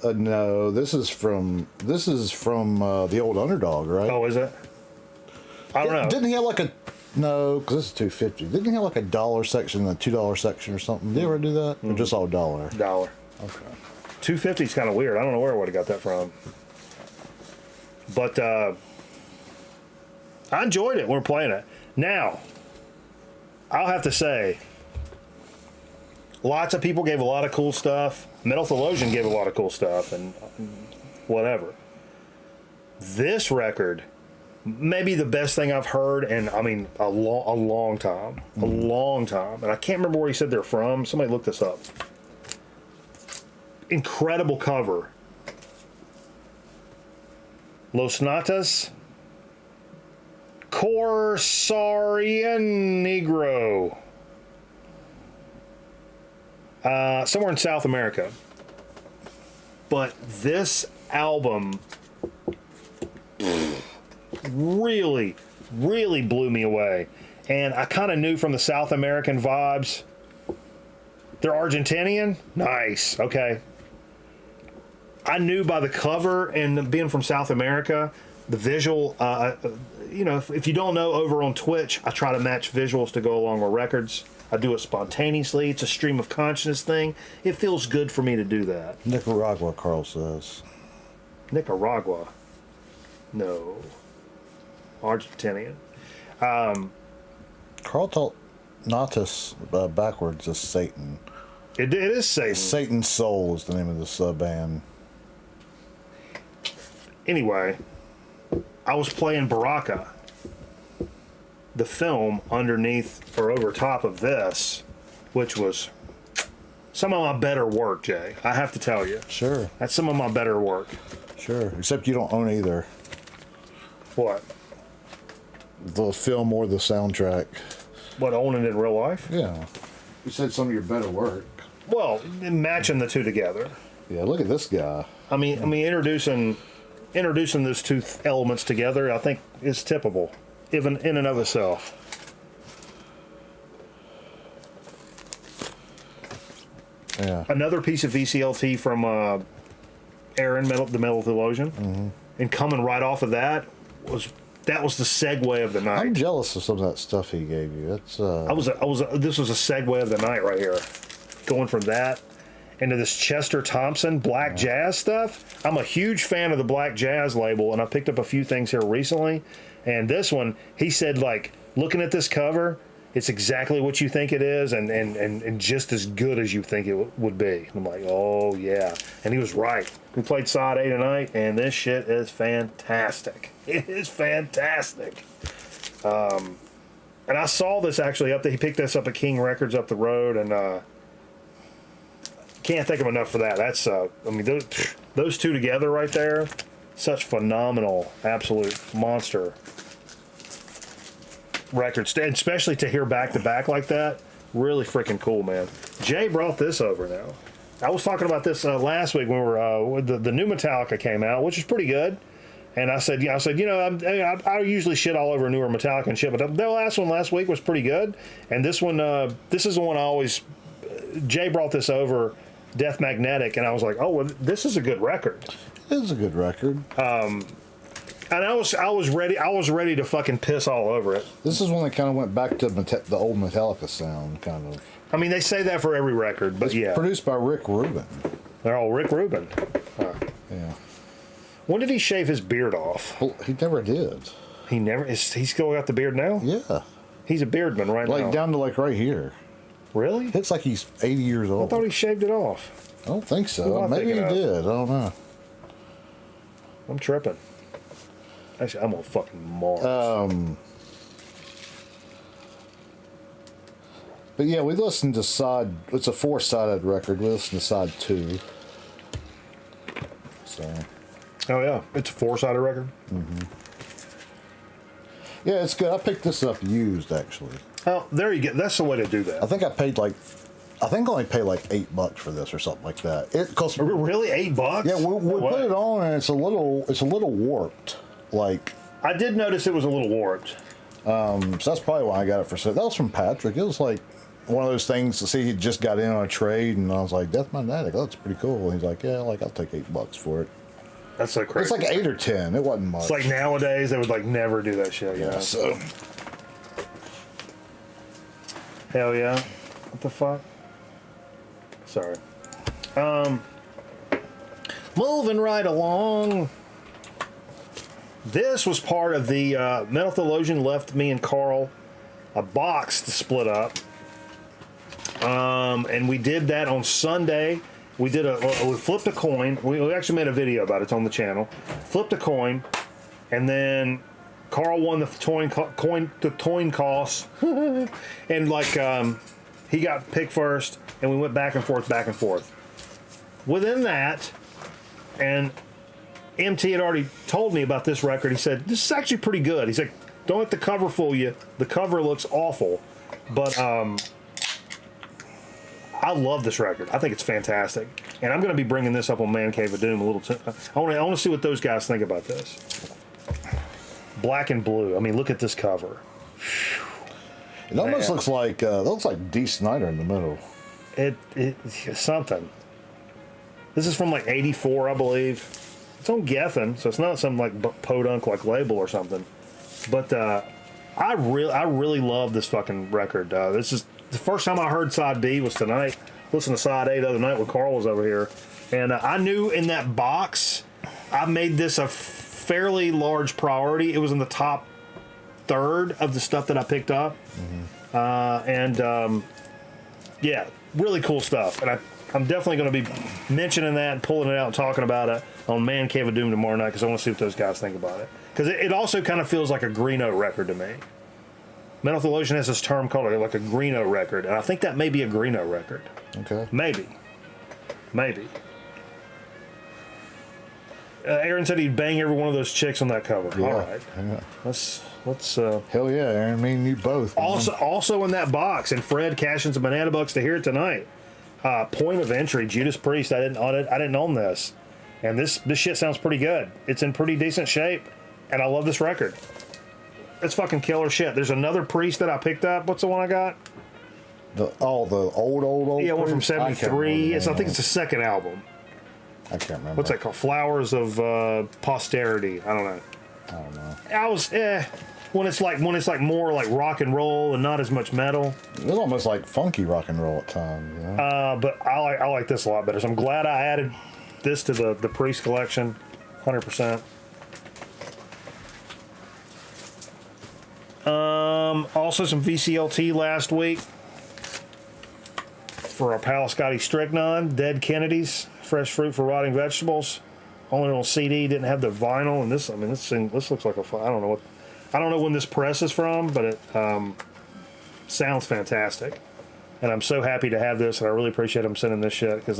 No, this is from the old Underdog, right? Oh, is it? I don't know. Didn't he have like a no? Because this is $2.50. Didn't he have like a $1 section and a $2 section or something? Did he ever do that? Or just all $1? $1. Okay. $2.50 is kind of weird. I don't know where I would have got that from. But I enjoyed it when we were playing it. Now, I'll have to say, lots of people gave a lot of cool stuff. Metal Delusion gave a lot of cool stuff and whatever. This record, maybe the best thing I've heard in, I mean, a long time. A long time. And I can't remember where he said they're from. Somebody look this up. Incredible cover. Los Natas Corsarian Negro. Somewhere in South America. But this album really, really blew me away. And I kind of knew from the South American vibes. They're Argentinian? Nice. Okay. I knew by the cover and being from South America, the visual, you know, if you don't know, over on Twitch, I try to match visuals to go along with records. I do it spontaneously. It's a stream of consciousness thing. It feels good for me to do that. Nicaragua, Carl says. Nicaragua? No. Argentinian. Carl taught Natas backwards is Satan. It is Satan. Satan's Soul is the name of this band. Anyway, I was playing Baraka, the film, underneath or over top of this, which was some of my better work, Jay. I have to tell you. Sure. That's some of my better work. Sure. Except you don't own either. What? The film or the soundtrack. What, owning it in real life? Yeah. You said some of your better work. Well, matching the two together. Yeah, look at this guy. I mean, introducing those two elements together, I think, is typical, even in and of itself. Yeah. Another piece of VCLT from Aaron, the Metal Delusion, and coming right off of that was the segue of the night. I'm jealous of some of that stuff he gave you. That's This was a segue of the night right here, going from that into this Chester Thompson black jazz stuff. I'm a huge fan of the black jazz label, and I picked up a few things here recently. And this one, he said, like, looking at this cover, it's exactly what you think it is, and just as good as you think it would be. I'm like, oh yeah, and he was right. We played side A tonight, and this shit is fantastic. It is fantastic. And I saw this actually up there. He picked this up at King Records up the road, and can't thank him enough for that. That's I mean, those two together right there, such phenomenal, absolute monster records, especially to hear back to back like that. Really freaking cool, man. Jay brought this over now. I was talking about this last week when we were the new Metallica came out, which is pretty good. And I said, you know, I usually shit all over newer Metallica and shit, but the last one last week was pretty good. And this one, this is the one I always. Jay brought this over, Death Magnetic, and I was like, oh, well, this is a good record. It is a good record. And I was ready to fucking piss all over it. This is one that kind of went back to the old Metallica sound, kind of. I mean, they say that for every record, but yeah. Produced by Rick Rubin. They're all Rick Rubin. Yeah. When did he shave his beard off? Well, he never did. He never. He's still got the beard now? Yeah. He's a beardman right now. Like down to like right here. Really? It's like he's 80 years old. I thought he shaved it off. I don't think so. Well, Maybe he did. I don't know. I'm tripping. Actually, I'm on fucking Mars. But yeah, we listened to side. It's a 4-sided record. We listened to side 2. So. Oh yeah, it's a 4-sided record. Yeah, it's good. I picked this up used actually. Oh, there you go. That's the way to do that. I think I only paid like $8 for this or something like that. It cost really $8. Yeah, we put it on and it's a little warped. Like I did notice it was a little warped. So that's probably why I got it for sale. That was from Patrick. It was like one of those things to see he just got in on a trade, and I was like, Death Magnetic, that's pretty cool. And he's like, yeah, like I'll take $8 for it. That's so crazy. It's like 8 or 10. It wasn't much. It's like nowadays they would like never do that shit. You know? So hell yeah. What the fuck? Sorry. Moving right along. This was part of the Metal Theologian left me and Carl a box to split up. And we did that on Sunday. We flipped a coin. We actually made a video about it. It's on the channel. Flipped a coin, and then Carl won the coin toss, and like he got picked first, and we went back and forth. Within that, and MT had already told me about this record. He said, this is actually pretty good. He's like, don't let the cover fool you. The cover looks awful, but I love this record. I think it's fantastic. And I'm going to be bringing this up on Man Cave of Doom a little. I want to see what those guys think about this. Black and blue. I mean, look at this cover. It almost looks like Dee Snider in the middle. It's something. This is from like '84, I believe. It's on Geffen, so it's not some like podunk like label or something. But I really love this fucking record. This is the first time I heard side B was tonight. Listened to side A the other night when Carl was over here, and I knew in that box I made this a fairly large priority. It was in the top third of the stuff that I picked up, yeah, really cool stuff. And I'm definitely going to be mentioning that and pulling it out and talking about it on Man Cave of Doom tomorrow night because I want to see what those guys think about it. Because it also kind of feels like a Greeno record to me. Metal Theologian has this term called it like a Greeno record, and I think that may be a Greeno record. Okay. Maybe. Aaron said he'd bang every one of those chicks on that cover. Yeah. All right. Yeah. Let's hell yeah, Aaron. Me and you both. Also in that box, and Fred cashing some banana bucks to hear it tonight. Point of entry, Judas Priest. I didn't own this, and this shit sounds pretty good. It's in pretty decent shape, and I love this record. It's fucking killer shit. There's another Priest that I picked up. What's the one I got? The old. Yeah, one from Priest? I can't remember '73. the I think name. it's the second album. I can't remember. What's that called? Flowers of Posterity. I don't know. I don't know. I was when it's like more like rock and roll and not as much metal. It was almost like funky rock and roll at times. You know? But I like this a lot better. So I'm glad I added this to the Priest collection, 100%. Also some VCLT last week for our pal Scotty Stricknon, Dead Kennedys, Fresh Fruit for Rotting Vegetables. Only on CD, didn't have the vinyl, and this looks like I don't know when this press is from, but it sounds fantastic. And I'm so happy to have this, and I really appreciate him sending this shit, because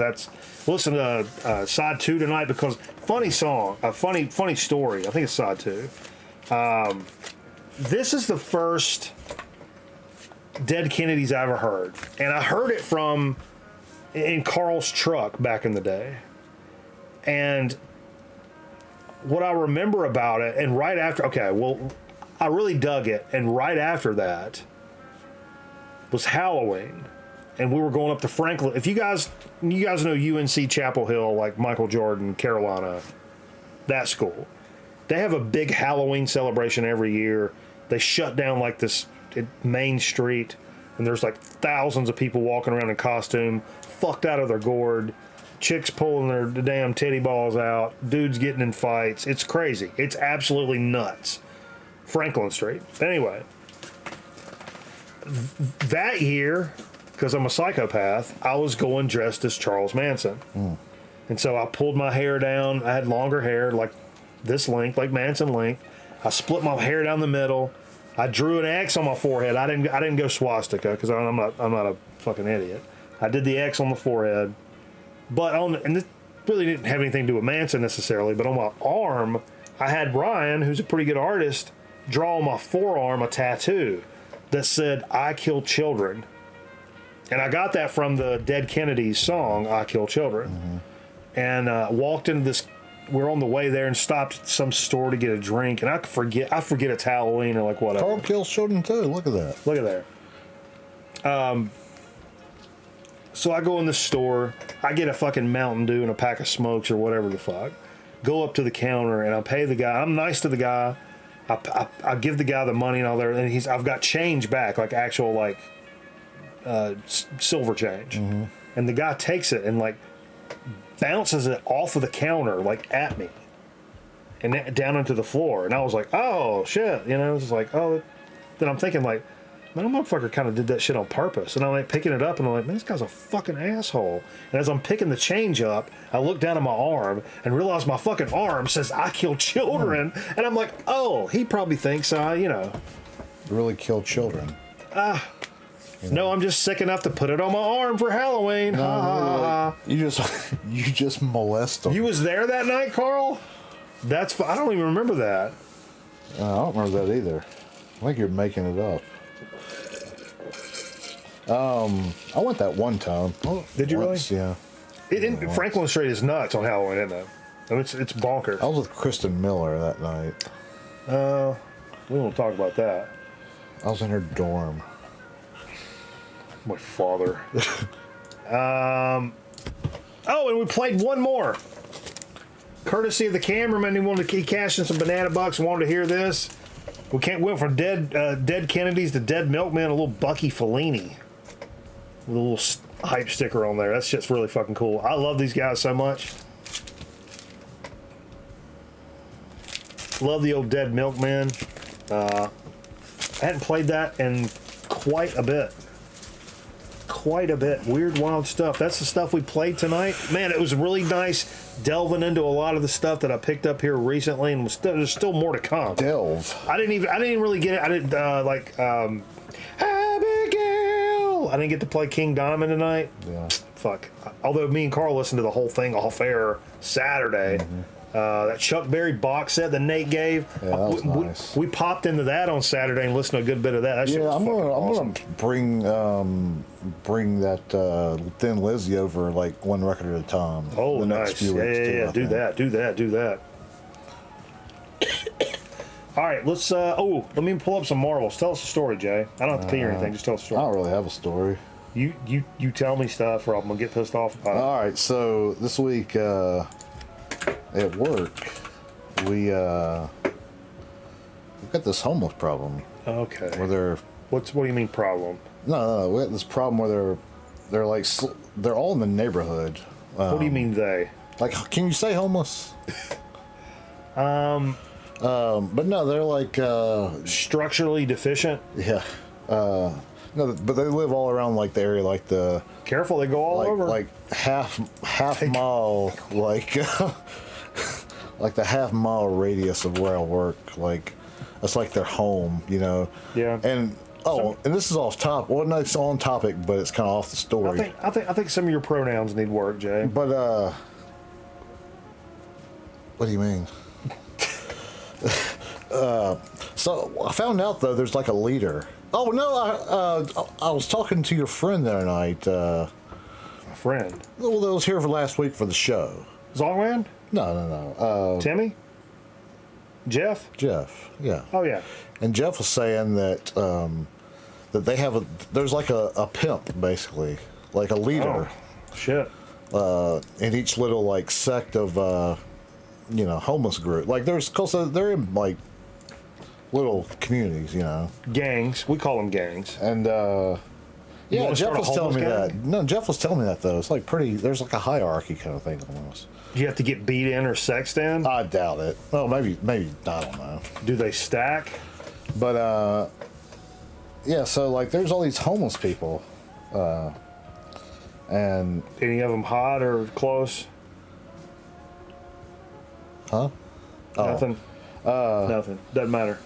listen to side 2 tonight, because funny song, a funny story. I think it's side 2. This is the first Dead Kennedys I ever heard, and I heard it in Carl's truck back in the day. And what I remember about it, and right after, I really dug it, and right after that was Halloween, and we were going up to Franklin. If you guys know UNC Chapel Hill, like Michael Jordan, Carolina, that school, they have a big Halloween celebration every year. They shut down like this main street, and there's like thousands of people walking around in costume, fucked out of their gourd, chicks pulling their damn titty balls out, dudes getting in fights. It's crazy. It's absolutely nuts. Franklin Street. Anyway, that year, because I'm a psychopath, I was going dressed as Charles Manson. And so I pulled my hair down. I had longer hair, like this length, like Manson length. I split my hair down the middle. I drew an X on my forehead. I didn't go swastika, because I'm not a fucking idiot. I did the X on the forehead. But and this really didn't have anything to do with Manson necessarily, but on my arm, I had Ryan, who's a pretty good artist, draw on my forearm a tattoo that said, "I kill children." And I got that from the Dead Kennedys song, "I Kill Children." And walked into this, we're on the way there and stopped at some store to get a drink, and I forget it's Halloween or like whatever. Carl kills children too, look at that. Look at there. So I go in the store, I get a fucking Mountain Dew and a pack of smokes or whatever the fuck. Go up to the counter and I pay the guy. I'm nice to the guy. I give the guy the money and all that, and I've got change back, like actual like silver change. And the guy takes it and like bounces it off of the counter like at me and down into the floor. And I was like, oh shit, you know, it's like, oh. Then I'm thinking like, man, that motherfucker kind of did that shit on purpose. And I'm like picking it up and I'm like, man, this guy's a fucking asshole. And as I'm picking the change up, I look down at my arm and realize my fucking arm says, "I kill children." And I'm like, oh, he probably thinks Really kill children. No, I'm just sick enough to put it on my arm for Halloween. You just molest them. You was there that night, Carl? I don't even remember that. I don't remember that either. I think you're making it up. I went that one time. Did you once, really? Yeah. Franklin Street is nuts on Halloween, isn't it? I mean, it's bonkers. I was with Kristen Miller that night. We won't talk about that. I was in her dorm. My father. Oh, and we played one more. Courtesy of the cameraman, he cashed in some banana bucks and wanted to hear this. Went from Dead Kennedys to Dead Milkman, a little Bucky Fellini with a little hype sticker on there. That's just really fucking cool. I love these guys so much. Love the old Dead Milkman. I hadn't played that in quite a bit. Weird, wild stuff. That's the stuff we played tonight. Man, it was really nice delving into a lot of the stuff that I picked up here recently, and there's still more to come. Delve. I didn't even really get it. I didn't Abigail. I didn't get to play King Diamond tonight. Yeah. Fuck. Although me and Carl listened to the whole thing off air Saturday. That Chuck Berry box set that Nate gave. Yeah, that was nice. We popped into that on Saturday and listened to a good bit of that. That shit was I'm awesome. gonna bring that Thin Lizzy over like one record at a time. Oh, the nice. Next few weeks Yeah. too, Do that. All right, let's. Let me pull up some Marvels. Tell us a story, Jay. I don't have to pee or anything. Just tell us a I story. don't really have a story. You tell me stuff, or I'm gonna get pissed off about it. All right, so this week at work, we've got this homeless problem. Okay. Where they're What do you mean problem? no, we got this problem where they're like they're all in the neighborhood. What do you mean they? Like, can you say homeless? But no, they're like Structurally deficient. yeah. No, but they live all around like the area, like the Careful, they go all over. like half mile, like like the half mile radius of where I work. Like that's like their home, you know. Yeah. And and this is off top. Well, no, it's on topic, but it's kind of off the story. I think some of your pronouns need work, Jay. But what do you mean? So I found out though there's like a leader. Oh no, I was talking to your friend the other night. A friend. Well, that was here for last week for the show. Zongman? No. Timmy? Jeff? Jeff. Yeah. Oh yeah. And Jeff was saying that that they have there's like a pimp basically, like a leader. Oh, shit. In each little like sect of homeless group. Like cause they're in like little communities, you know. Gangs. We call them gangs. And yeah, wanna Jeff start a was telling me homeless that. No, Jeff was telling me that though. It's like there's like a hierarchy kind of thing almost. Do you have to get beat in or sexed in? I doubt it. Well, maybe I don't know. Do they stack? But yeah, so like there's all these homeless people, and Any of them hot or close? huh? Nothing. Nothing. Doesn't matter.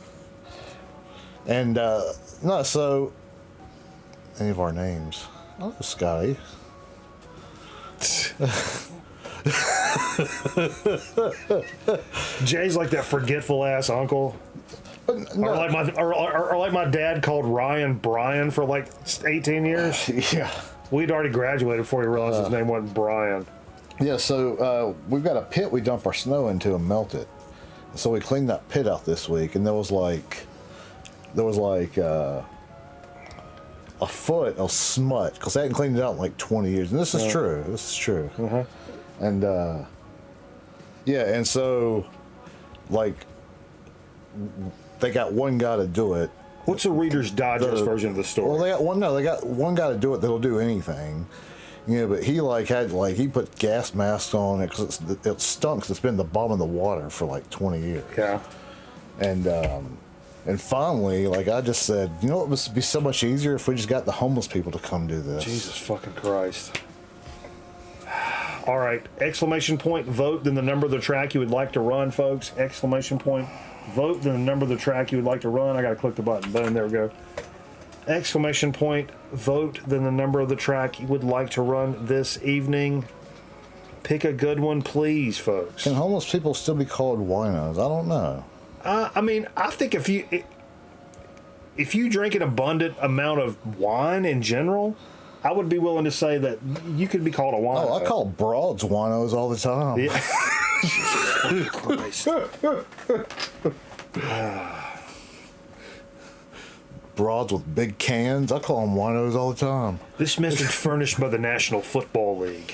And no, so any of our names? Oh, Scotty. Jay's like that forgetful ass uncle. No. Or like my dad called Ryan Brian for like 18 years. Yeah. We'd already graduated before he realized his name wasn't Brian. Yeah, so we've got a pit we dump our snow into and melt it. So we cleaned that pit out this week, and there was like a foot of smut because they hadn't cleaned it out in like 20 years. And this is true. This is true. Uh-huh. And yeah, and so like they got one guy to do it. What's the Reader's Digest version of the story? Well, they got one guy to do it that'll do anything. Yeah, but he he put gas masks on it because it stunk 'cause it's been the bottom of the water for like 20 years. Yeah. And finally, like I just said, you know what would be so much easier if we just got the homeless people to come do this. Jesus fucking Christ. All right. Exclamation point, vote, then the number of the track you would like to run, folks. Exclamation point, vote, then the number of the track you would like to run. I got to click the button. Boom, there we go. Exclamation point, vote, then the number of the track you would like to run this evening. Pick a good one, please, folks. Can homeless people still be called winos? I don't know. I mean, I think if you drink an abundant amount of wine in general, I would be willing to say that you could be called a wino. Oh, I call broads winos all the time. Yeah. Christ. Broads with big cans. I call them winos all the time. This message furnished by the National Football League.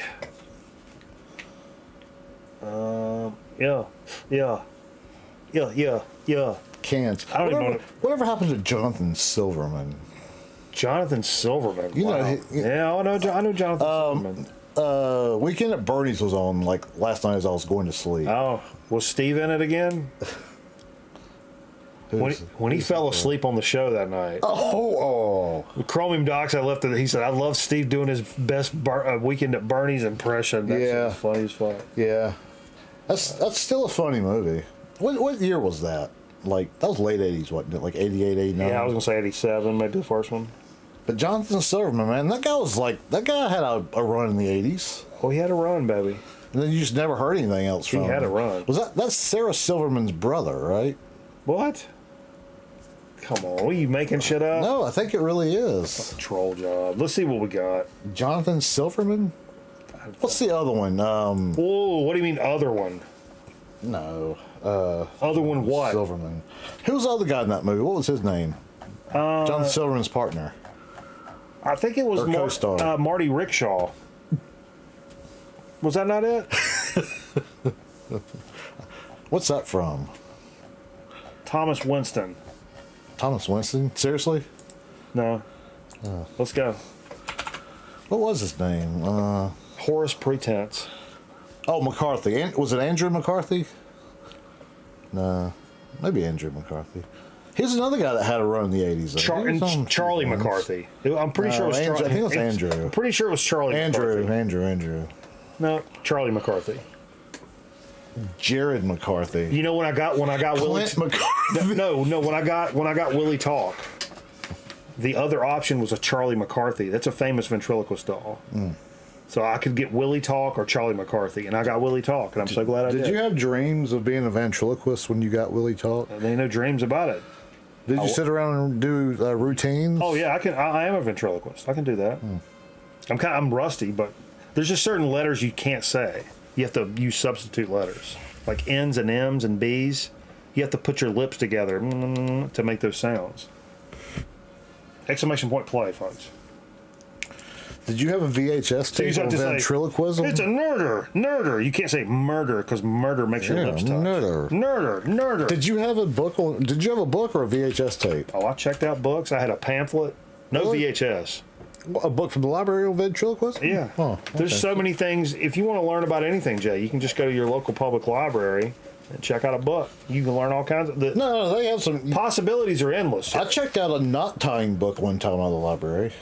Yeah. Cans. I don't even know. Whatever happened to Jonathan Silverman? Jonathan Silverman. You know, wow. I know Jonathan Silverman. Weekend at Bernie's was on like last night as I was going to sleep. Oh, was Steve in it again? When he fell asleep on the show that night. Oh. Chromium Docs, I left it. He said, I love Steve doing his best Weekend at Bernie's impression. That's funny as fuck. Yeah. That's still a funny movie. What year was that? Like, that was late 80s, wasn't it? Like 88, 89? Yeah, I was going to say 87, maybe the first one. But Jonathan Silverman, man, that guy had a run in the 80s. Oh, he had a run, baby. And then you just never heard anything else from him. He had a run. That's Sarah Silverman's brother, right? What? Come on, are you making shit up? No, I think it really is. Troll job. Let's see what we got. Jonathan Silverman? What's the other one? Whoa, what do you mean other one? No. Other one what? Silverman. Who was the other guy in that movie? What was his name? Jonathan Silverman's partner. I think it was Or co-star. Marty Rickshaw. Was that not it? What's that from? Thomas Winston. Thomas Winston? Seriously? No. Let's go. What was his name? Horace Pretense. Oh, McCarthy. Was it Andrew McCarthy? No. Maybe Andrew McCarthy. Here's another guy that had a run in the 80s. Charlie McCarthy. I'm pretty sure it was Andrew, Charlie. I think it was Andrew. I'm pretty sure it was Charlie McCarthy. Andrew. No, Charlie McCarthy. Jared McCarthy. You know when I got Willie McCarthy. No, when I got Willie Talk, the other option was a Charlie McCarthy. That's a famous ventriloquist doll. So I could get Willie Talk or Charlie McCarthy, and I got Willie Talk, and I'm so glad I did. Did you have dreams of being a ventriloquist when you got Willie Talk? There ain't no dreams about it. Did you sit around and do routines? Oh yeah, I am a ventriloquist. I can do that. I'm rusty, but there's just certain letters you can't say. You have to use substitute letters, like N's and M's and B's. You have to put your lips together to make those sounds. Exclamation point play, folks. Did you have a VHS tape of ventriloquism? It's a nerder. You can't say murder because murder makes your lips touch. Nerder. Did you have a book or a VHS tape? Oh, I checked out books. I had a pamphlet. No Really? VHS. A book from the library on ventriloquism? Yeah. Oh, okay. There's so many things. If you want to learn about anything, Jay, you can just go to your local public library and check out a book. You can learn all kinds of... No, they have some... Possibilities are endless. I checked out a knot tying book one time out of the library.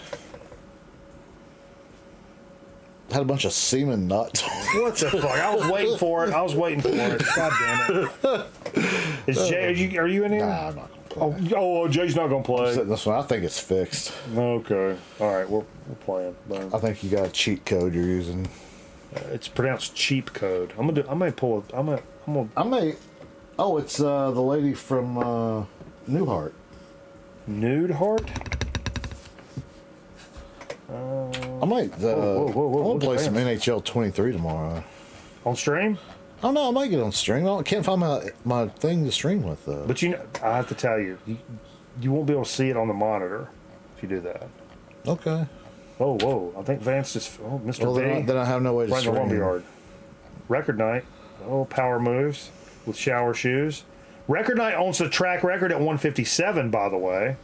Had a bunch of semen knots. What the fuck? I was waiting for it. God damn it. Is Jay, are you in here? Nah, I'm not gonna play. Oh, Jay's not going to play. This one, I think it's fixed. Okay. All right, we're playing. I think you got a cheat code you're using. It's pronounced cheap code. I may pull it. Oh, it's the lady from Newhart. Nude Heart? I might. whoa, I want look to play at some that. NHL 23 tomorrow. On stream? Oh no, I might get on stream. I can't find my thing to stream with though. But I have to tell you, you won't be able to see it on the monitor if you do that. Okay. Oh, whoa. I think Vance just... Oh, Mr. Well, B. then I have no way to Right in the stream. lumberyard. Record Night. Oh, power moves with shower shoes. Record Night owns the track record at 157, by the way.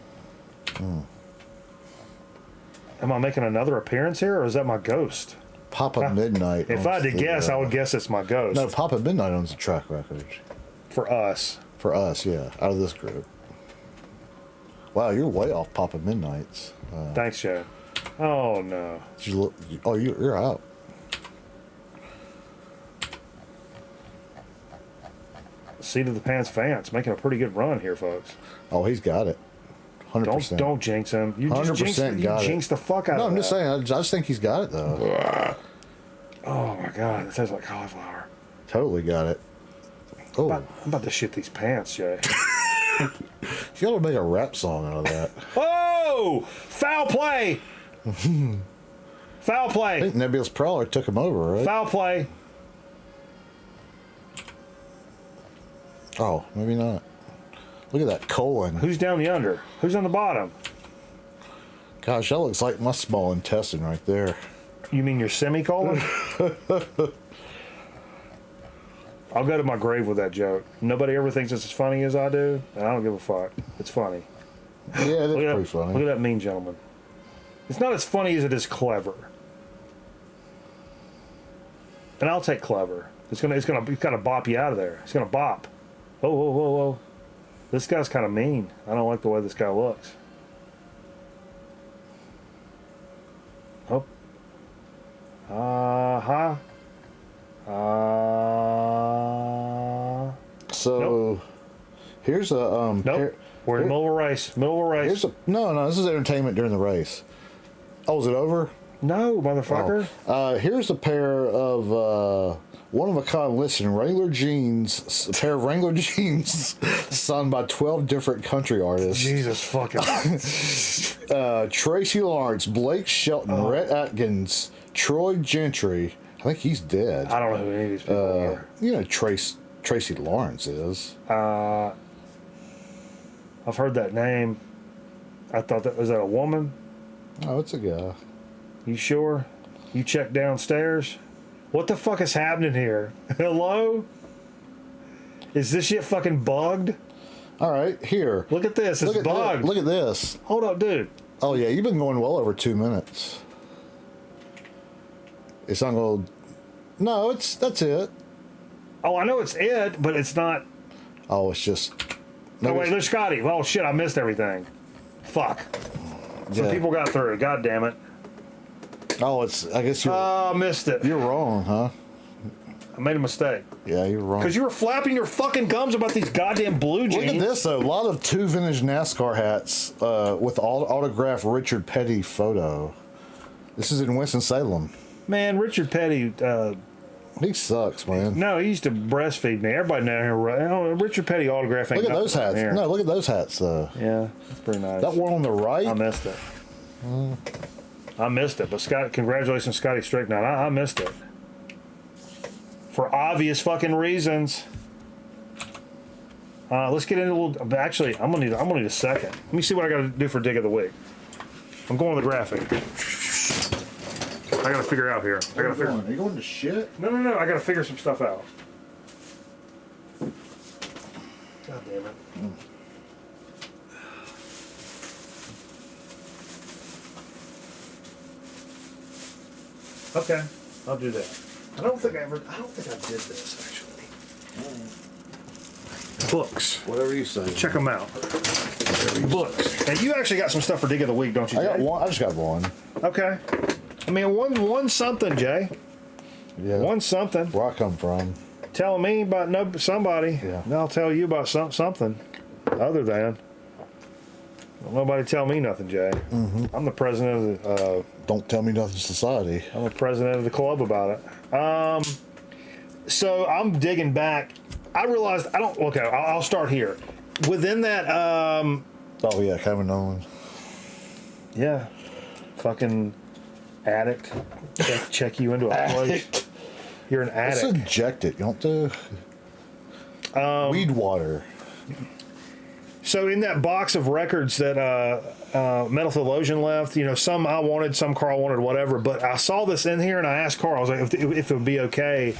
Am I making another appearance here, or is that my ghost? Papa Midnight. If I had to guess, I would guess it's my ghost. No, Papa Midnight owns the track record. For us. For us, yeah. Out of this group. Wow, you're way off Papa Midnight's. Thanks, Joe. Oh, no. You're out. Seat of the Pants Vance making a pretty good run here, folks. Oh, he's got it. 100%. Don't jinx him. You just 100% got it. jinx the fuck out No, of I'm that. just saying. I just think he's got it though. Oh my god, it tastes like cauliflower. Totally got it. Oh, I'm about to shit these pants, Jay. you ought to make a rap song out of that. Oh! Foul play! Foul I play! think Nebulous Prowler took him over, right? Foul play! Oh, maybe not. Look at that colon. Who's down the under? Who's on the bottom? Gosh, that looks like my small intestine right there. You mean your semicolon? I'll go to my grave with that joke. Nobody ever thinks it's as funny as I do, and I don't give a fuck. It's funny. Yeah, it is Look at pretty that, funny. Look at that mean gentleman. It's not as funny as it is clever. And I'll take clever. It's gonna bop you out of there. It's gonna bop. Oh, whoa, whoa, whoa. This guy's kind of mean. I don't like the way this guy looks. Oh. So, here's a Nope. We're in the middle of a race. Here's a no. This is entertainment during the race. Oh, is it over? No, motherfucker. Here's a pair of one-of-a-kind listen Wrangler jeans. A pair of Wrangler jeans signed by 12 different country artists. Jesus fucking. Tracy Lawrence, Blake Shelton, Rhett Atkins, Troy Gentry. I think he's dead. I don't know who any of these people are. You know Tracy Lawrence is. I've heard that name. I thought was that a woman? Oh, it's a guy. You sure? You checked downstairs? What the fuck is happening here? Hello? Is this shit fucking bugged? All right, here. Look at this. It's bugged. Look at this. Hold up, dude. Oh, yeah, you've been going well over 2 minutes. It's not going to... No, that's it. Oh, I know it's it, but it's not... Oh, it's just... Oh, wait, there's Scotty. Oh, shit, I missed everything. Fuck. Some people got through it. God damn it. Oh, it's... I guess you're... Oh, I missed it. You're wrong, huh? I made a mistake. Yeah, you're wrong. Because you were flapping your fucking gums about these goddamn blue jeans. Look at this, though. A lot of 2 vintage NASCAR hats with autographed Richard Petty photo. This is in Winston-Salem. Man, Richard Petty... he sucks, man. No, he used to breastfeed me. Everybody down here... Richard Petty autograph ain't Look at those hats. here. No, look at those hats, though. Yeah, that's pretty nice. That one on the right? I missed it. I missed it. But Scott, congratulations, Scotty Strickland. I missed it. For obvious fucking reasons. Let's get into a little... Actually, I'm gonna need a second. Let me see what I gotta do for Dig of the Week. I'm going to the graphic. I gotta figure out here. Are you going to shit? No. I gotta figure some stuff out. God damn it. Okay, I'll do that. I don't think I did this actually. Books. Whatever you say. Check them out. Books. And you actually got some stuff for Dig of the Week, don't you, Jay? I got one. I just got one. Okay. I mean, one something, Jay. Yeah. One something. Where I come from. Telling me about somebody. Yeah. And I'll tell you about something other than. Well, nobody tell me nothing, Jay. Mm-hmm. I'm the president of the... Don't tell me nothing, society. I'm the president of the club about it. So I'm digging back. I realized I don't... Okay, I'll start here. Within that... Oh, yeah, Kevin Owens. Yeah. Fucking addict. Check you into a place. You're an addict. Let's inject it. You don't do... weed water. So in that box of records that Metal Delusion left, some I wanted, some Carl wanted, whatever. But I saw this in here, and I asked Carl, I was like, if it would be okay.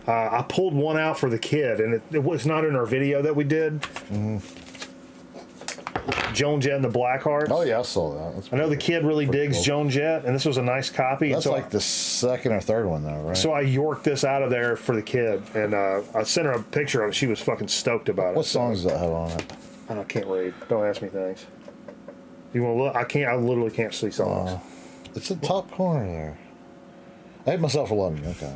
I pulled one out for the kid, and it was not in our video that we did. Mm-hmm. Joan Jett and the Blackhearts. Oh, yeah, I saw that. I know the kid really digs cool. Joan Jett, and this was a nice copy. That's like the second or third one, though, right? So I yorked this out of there for the kid, and I sent her a picture of it. She was fucking stoked about it. What songs does that have on it? I can't read. Don't ask me things. You want to look? I can't. I literally can't see songs. It's the top corner there. I hate myself for loving you. Okay.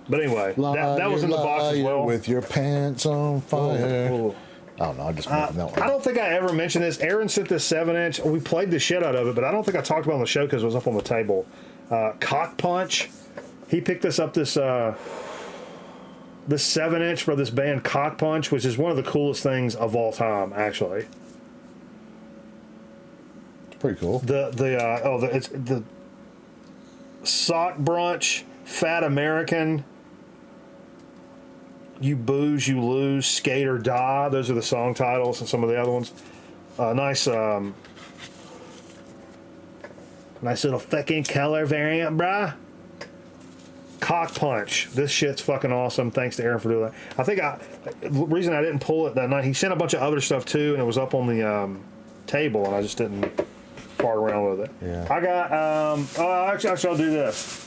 But anyway, that was in the box as well. With your pants on fire. Ooh. I don't know. I just making that one. I don't think I ever mentioned this. Aaron sent this 7-inch. We played the shit out of it, but I don't think I talked about it on the show because it was up on the table. Cock Punch. He picked us up this 7-inch for this band Cock Punch, which is one of the coolest things of all time, actually. It's pretty cool. It's the Sock Brunch, Fat American, You Booze, You Lose, Skate or Die. Those are the song titles and some of the other ones. Nice little fucking color variant, brah. Cock Punch. This shit's fucking awesome. Thanks to Aaron for doing that. I think the reason I didn't pull it that night, he sent a bunch of other stuff too, and it was up on the table, and I just didn't fart around with it. Yeah. I got, actually, I'll do this.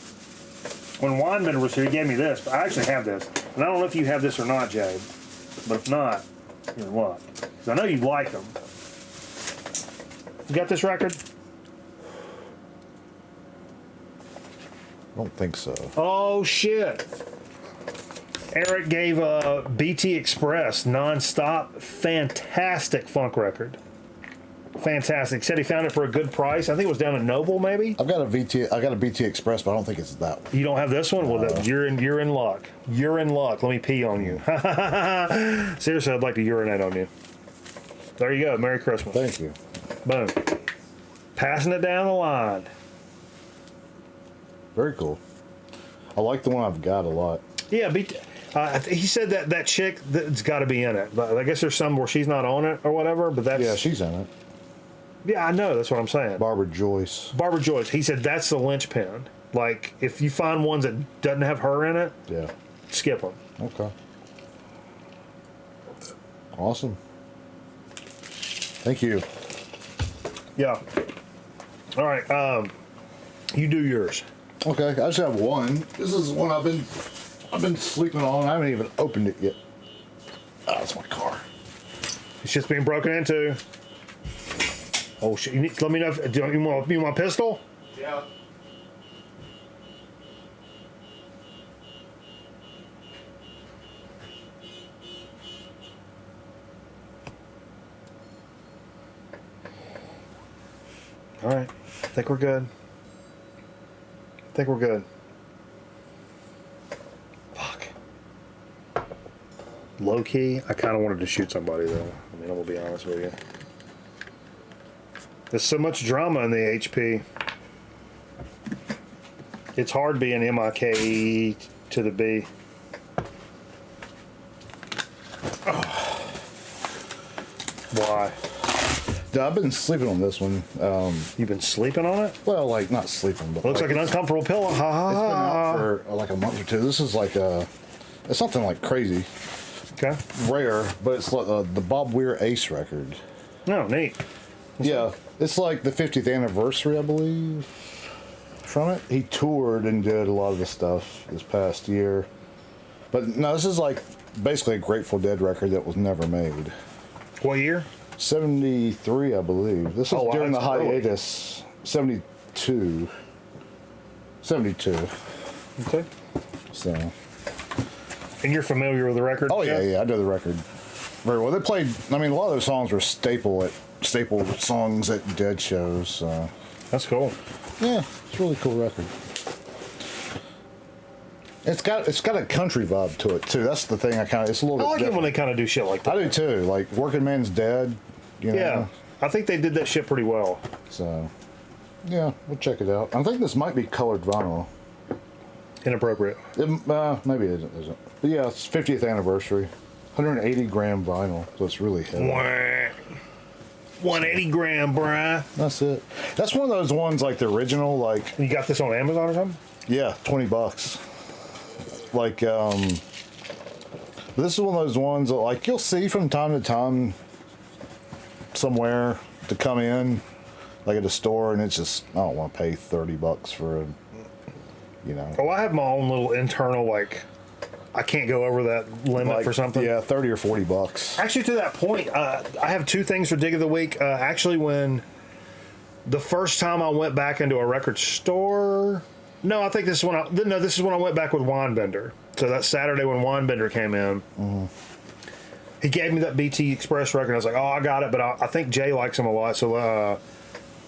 When Weinman was here, he gave me this, but I actually have this. And I don't know if you have this or not, Jade, but if not, you're in luck. Because I know you like them. You got this record? I don't think so. Oh, shit. Eric gave BT Express Non-Stop. Fantastic funk record. Fantastic. Said he found it for a good price. I think it was down at Noble, maybe. I got a BT Express, but I don't think it's that one. You don't have this one? Well, you're in luck. You're in luck. Let me pee on you. Seriously, I'd like to urinate on you. There you go. Merry Christmas. Thank you. Boom. Passing it down the line. Very cool. I like the one I've got a lot. Yeah, he said that chick that's got to be in it. But I guess there's some where she's not on it or whatever. But that's Yeah, she's in it. Yeah, I know. That's what I'm saying. Barbara Joyce. Barbara Joyce. He said that's the linchpin. Like, if you find ones that doesn't have her in it, Yeah. skip them. Okay. Awesome. Thank you. Yeah. All right. You do yours. Okay, I just have one. This is one I've been sleeping on. I haven't even opened it yet. Oh, that's my car. It's just being broken into. Oh shit! Let me know if you want my pistol. Yeah. All right. I think we're good. Fuck. Low key, I kind of wanted to shoot somebody though. I mean, I'm gonna be honest with you. There's so much drama in the HP. It's hard being MIKE to the B. Why? I've been sleeping on this one. You've been sleeping on it? Well, like not sleeping, but Looks like an uncomfortable pillow. Ha ha it's been out ha. for like a month or two. This is like it's something like crazy, Okay. rare, but it's like the Bob Weir Ace record. No, neat. Yeah, it's like the 50th anniversary, I believe, from it. He toured and did a lot of the stuff this past year. But no, this is like basically a Grateful Dead record that was never made. What year? 73, I believe. This is Oh, wow, during the that's early. hiatus. 72. 72. Okay. So. And you're familiar with the record? Oh yeah, I know the record very well. They played. I mean, a lot of those songs were staple songs at Dead shows. So. That's cool. Yeah, it's a really cool record. It's got a country vibe to it too. That's the thing. It's a little. I bit like it when different. they kind of do shit like that. I do too. Like Working Man's Dead. You know? Yeah. I think they did that shit pretty well. So. Yeah, we'll check it out. I think this might be colored vinyl. Inappropriate. Maybe it isn't. But yeah, it's 50th anniversary. 180 gram vinyl, so it's really heavy. Wah. 180 gram, bruh. That's it. That's one of those ones like the original, like You got this on Amazon or something? yeah, $20. Like this is one of those ones that like you'll see from time to time somewhere to come in, like at a store, and it's just I don't want to pay $30 for a, you know. Oh, I have my own little internal, like, I can't go over that limit Like, for something. Yeah, $30 or $40. Actually, to that point, I have two things for Dig of the Week. Actually, when the first time I went back into a record store, no, I think this is when I went back with Winebender. So that Saturday when Winebender came in, he gave me that BT Express record. I was like, oh, I got it, but I think Jay likes him a lot, so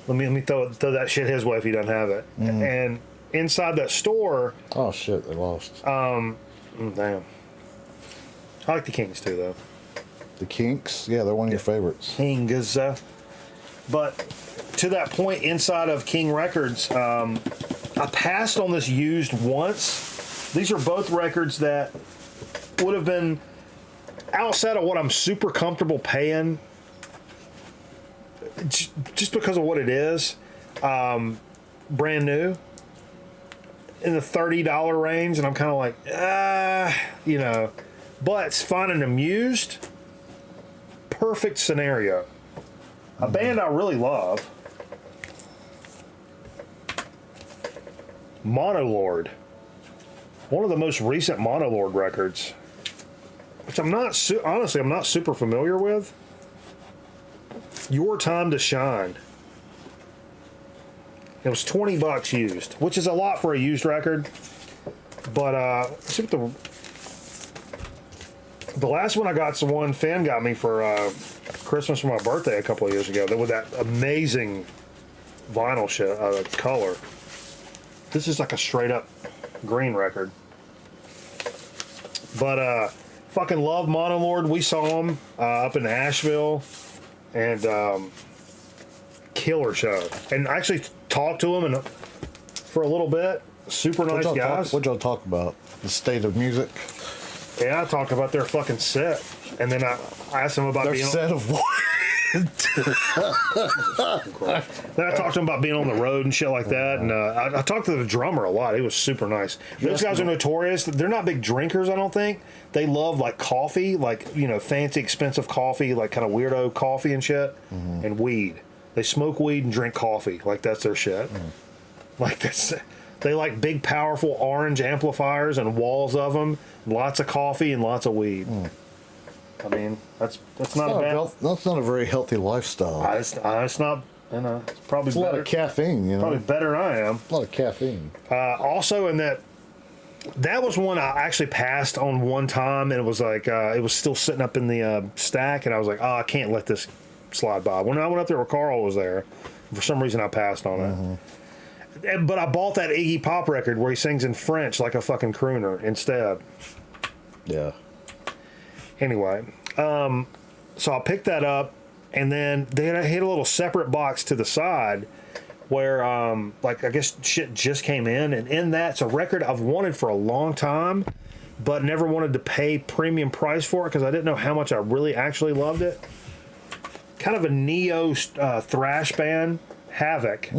let me throw that shit his way if he doesn't have it. And inside that store, Oh shit, they lost. damn, I like the Kings too, though. The Kinks, yeah, they're one of your favorites. Kings. But to that point, inside of King Records, I passed on this used once. These are both records that would have been outside of what I'm super comfortable paying, just because of what it is. Brand new in the $30 range, and I'm kind of like, you know, but finding them used, perfect scenario. A band I really love, Monolord. One of the most recent Monolord records, which I'm not honestly I'm not super familiar with. Your Time to Shine. It was $20 used, which is a lot for a used record. But let's see what the last one I got, someone fan got me for Christmas for my birthday a couple of years ago. With that amazing vinyl color. This is like a straight up green record. But fucking love Monolord. We saw them up in Asheville, and killer show. And I actually talked to them for a little bit. Super nice guys. What'd y'all talk about? The state of music? Yeah, I talked about their fucking set, and then I asked them about Their being set of what? Then I talked to him about being on the road and shit like that, and I talked to the drummer a lot. He was super nice. Those guys are notorious. They're not big drinkers, I don't think. They love like coffee, like fancy, expensive coffee, like kind of weirdo coffee and shit, and weed. They smoke weed and drink coffee, like that's their shit. Like that's. They like big, powerful orange amplifiers and walls of them, lots of coffee and lots of weed. I mean, that's not a bad. That's not a very healthy lifestyle. It's not. It's probably It's better. a lot of caffeine. Probably better than I am. A lot of caffeine. Also, in that was one I actually passed on one time, and it was like it was still sitting up in the stack, and I was like, I can't let this slide by. When I went up there where Carl was there, for some reason I passed on it. But I bought that Iggy Pop record where he sings in French like a fucking crooner instead. Yeah. Anyway, so I picked that up, and then they had a little separate box to the side where, like, I guess shit just came in, and in that's a record I've wanted for a long time, but never wanted to pay premium price for it because I didn't know how much I really actually loved it. Kind of a neo thrash band, Havoc.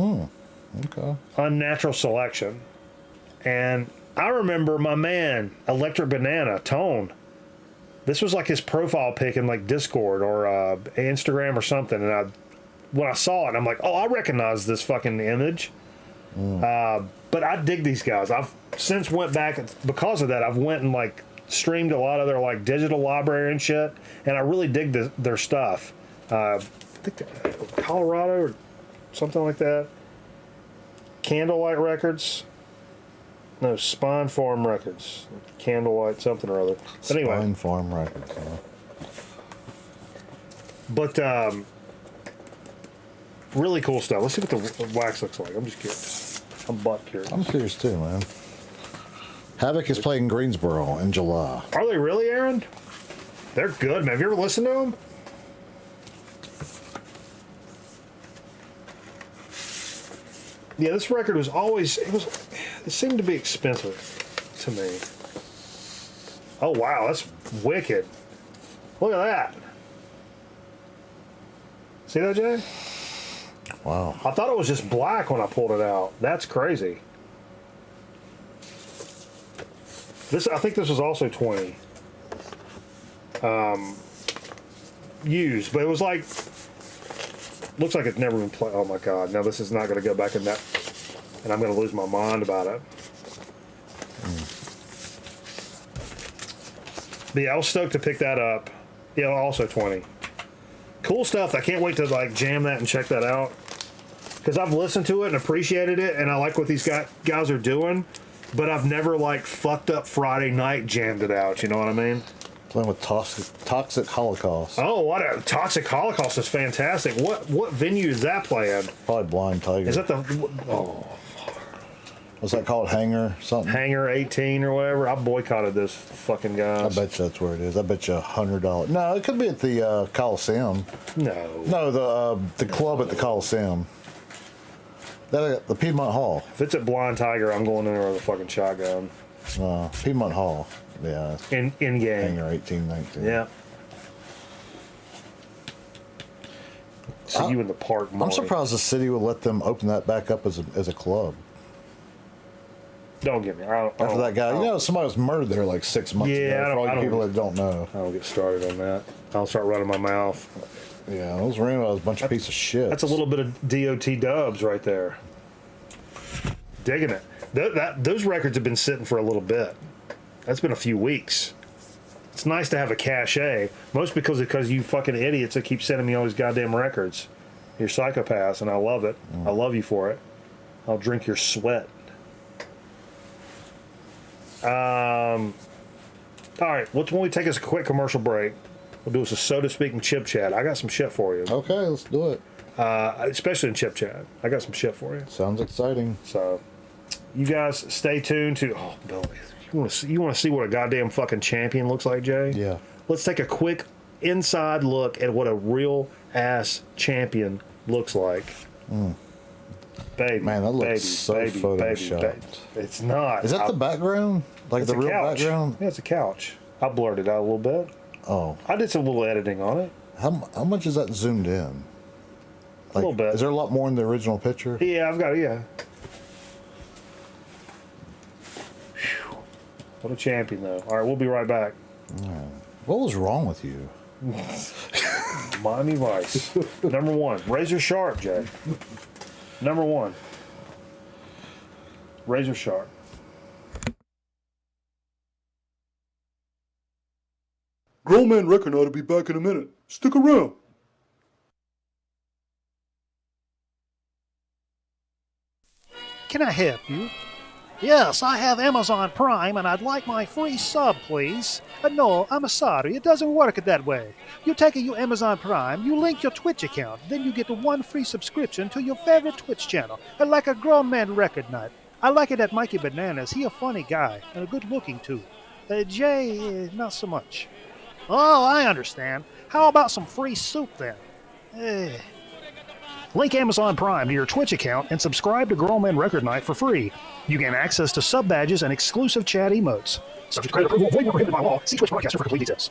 Okay. Unnatural Selection. And I remember my man, Electric Banana, Tone. This was like his profile pic in like Discord or Instagram or something. And when I saw it, I'm like, I recognize this fucking image. But I dig these guys. I've since went back because of that. I've went and like streamed a lot of their like digital library and shit. And I really dig their stuff. I think Colorado or something like that. Candlelight Records. No, Spine Farm Records. Candlelight something or other. But anyway. Spine Farm Records. But really cool stuff. Let's see what the wax looks like. I'm just curious. I'm butt curious. I'm curious too, man. Havoc is playing Greensboro in July. Are they really, Aaron? They're good, man. Have you ever listened to them? Yeah, this record was always, it seemed to be expensive to me. Oh, wow, that's wicked. Look at that. See that, Jay? Wow. I thought it was just black when I pulled it out. That's crazy. I think this was also 20. Used, but it was like, looks like it's never been played. Oh my God! Now this is not going to go back in that, and I'm going to lose my mind about it. But yeah, I was stoked to pick that up. Yeah, also 20. Cool stuff. I can't wait to like jam that and check that out because I've listened to it and appreciated it, and I like what these guys are doing. But I've never like fucked up Friday night jammed it out. You know what I mean? Playing with Toxic Holocaust. Oh, what a Toxic Holocaust is fantastic. What venue is that playing? Probably Blind Tiger. Is that the What's that called? Hangar something? Hangar 18 or whatever? I boycotted this fucking guys. I bet you that's where it is. I bet you $100. No, it could be at the Coliseum. No, the club at the Coliseum. The Piedmont Hall. if it's at Blind Tiger, I'm going in there with a fucking shotgun. Piedmont Hall. Yeah. In game. Hangar 18, 19. Yeah. See you in the park, Maury. I'm surprised the city would let them open that back up as a club. Don't get me. After that guy, somebody was murdered there like 6 months ago. For all you people that don't know. I don't get started on that. I'll start running my mouth. Yeah, those Reno was a bunch of piece of shit. That's a little bit of DOT dubs right there. Digging it. Those records have been sitting for a little bit. That's been a few weeks. It's nice to have a cachet, most because you fucking idiots that keep sending me all these goddamn records. You're psychopaths, and I love it. I love you for it. I'll drink your sweat. All right, when we take us a quick commercial break, we'll do us a soda speaking chip chat. I got some shit for you. Okay, let's do it. Especially in chip chat. I got some shit for you. Sounds exciting. So, you guys stay tuned to. Oh, Billy, you want to see what a goddamn fucking champion looks like, Jay? Yeah. Let's take a quick inside look at what a real ass champion looks like. Baby, Man, that looks baby, so baby, photoshopped. baby. It's not. Is that the background? Like It's the a real couch. background? Yeah, it's a couch. I blurred it out a little bit. Oh. I did some little editing on it. How much is that zoomed in? A little bit. Is there a lot more in the original picture? Yeah, I've got it, yeah. Whew. What a champion, though. All right, we'll be right back. What was wrong with you? Miami Vice. Number 1. Razor sharp, Jay. Number 1. Razor sharp. Grown Man Record ought to be back in a minute. Stick around. Can I help you? Yes, I have Amazon Prime and I'd like my free sub, please. No, I'm sorry, it doesn't work that way. You take your Amazon Prime, you link your Twitch account, then you get 1 free subscription to your favorite Twitch channel, like a Grown Man Record Night. I like it at Mikey Bananas. He a funny guy and a good looking too. Jay, not so much. Oh, I understand. How about some free soup then? Link Amazon Prime to your Twitch account and subscribe to Grown Man Record Night for free. You gain access to sub badges and exclusive chat emotes. Subject to credit approval, void where prohibited by law. See Twitch Broadcaster for complete details.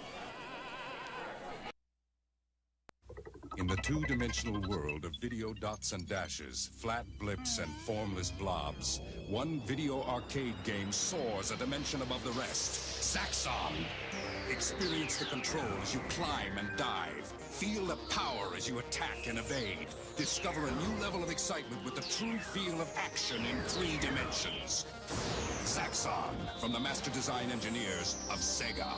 In the two-dimensional world of video dots and dashes, flat blips and formless blobs, one video arcade game soars a dimension above the rest. Saxon! Experience the control as you climb and dive. Feel the power as you attack and evade. Discover a new level of excitement with the true feel of action in 3 dimensions. Saxon, from the master design engineers of Sega.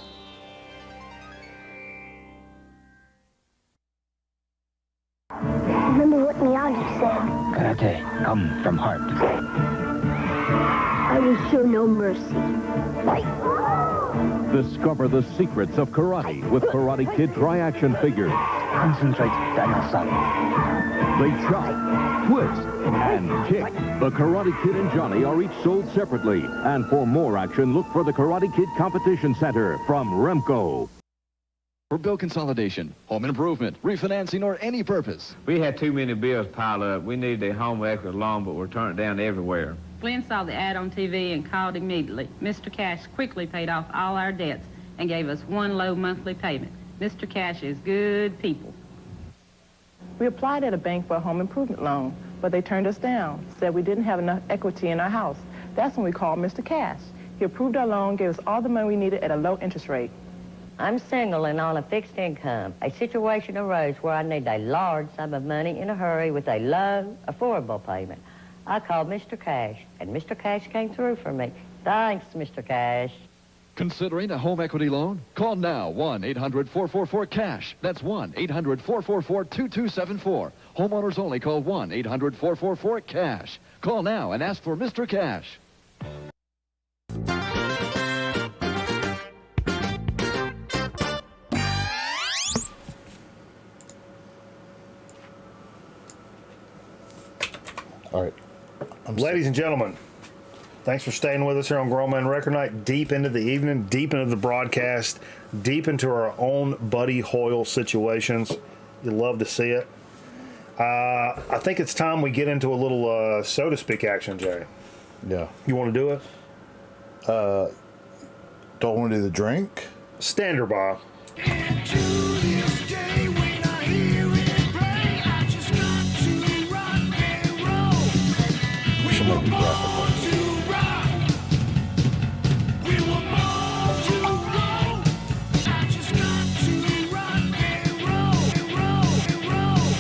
Remember what Miyagi said. Karate, come from heart. I will show no mercy. Discover the secrets of karate with Karate Kid Tri-Action figures. Concentrate, Daniel-san. They chop, twist, and kick. The Karate Kid and Johnny are each sold separately. And for more action, look for the Karate Kid Competition Center from Remco. For bill consolidation, home improvement, refinancing, or any purpose. We had too many bills piled up. We needed a home equity loan, but we're turning it down everywhere. Glenn saw the ad on TV and called immediately. Mr. Cash quickly paid off all our debts and gave us 1 low monthly payment. Mr. Cash is good people. We applied at a bank for a home improvement loan, but they turned us down, said we didn't have enough equity in our house. That's when we called Mr. Cash. He approved our loan, gave us all the money we needed at a low interest rate. I'm single and on a fixed income. A situation arose where I need a large sum of money in a hurry with a low, affordable payment. I called Mr. Cash, and Mr. Cash came through for me. Thanks, Mr. Cash. Considering a home equity loan? Call now, 1-800-444-CASH. That's 1-800-444-2274. Homeowners only. Call 1-800-444-CASH. Call now and ask for Mr. Cash. All right. Ladies and gentlemen, thanks for staying with us here on Grown Man Record Night. Deep into the evening, deep into the broadcast, deep into our own Buddy Hoyle situations. You love to see it. I think it's time we get into a little so to speak action, Jay. Yeah. You want to do it? Don't want to do the drink? Standard by. Make me graphical.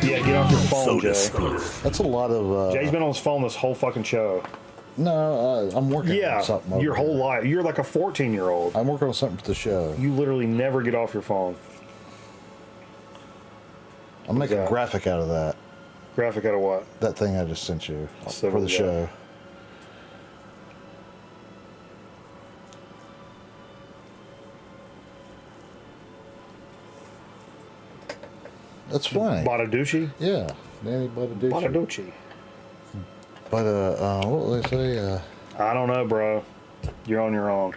Yeah, get off your phone, Jay. That's a lot of... Jay's been on his phone this whole fucking show. No, I'm working on something. Your whole life. You're like a 14-year-old. I'm working on something for the show. You literally never get off your phone. I'm making a graphic out of that. Graphic out of what? That thing I just sent you for the show. That's funny. Bonaduce? Yeah, Danny Bonaduce. Bonaduce. But, what will they say? I don't know, bro. You're on your own.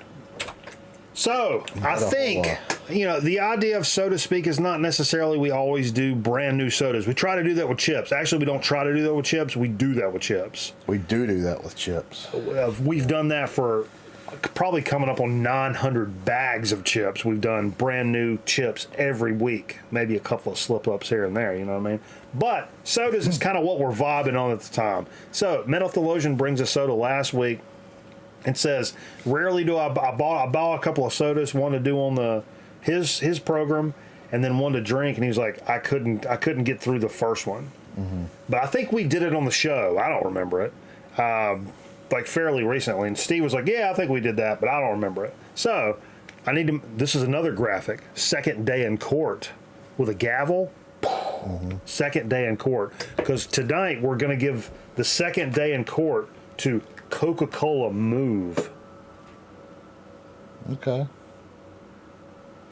So, I think, the idea of so to speak is not necessarily we always do brand new sodas. We try to do that with chips. Actually, we don't try to do that with chips. We do that with chips. We do that with chips. We've done that for probably coming up on 900 bags of chips. We've done brand new chips every week. Maybe a couple of slip-ups here and there, you know what I mean? But sodas is kind of what we're vibing on at the time. So, Mental Delusion brings a soda last week and says, rarely do I bought a couple of sodas, one to do on his program, and then one to drink, and he was like, I couldn't get through the first one. Mm-hmm. But I think we did it on the show. I don't remember it. Like fairly recently. And Steve was like, yeah, I think we did that, but I don't remember it. So this is another graphic. Second day in court with a gavel. Mm-hmm. Second day in court. Because tonight we're going to give the second day in court to Coca-Cola Move. Okay.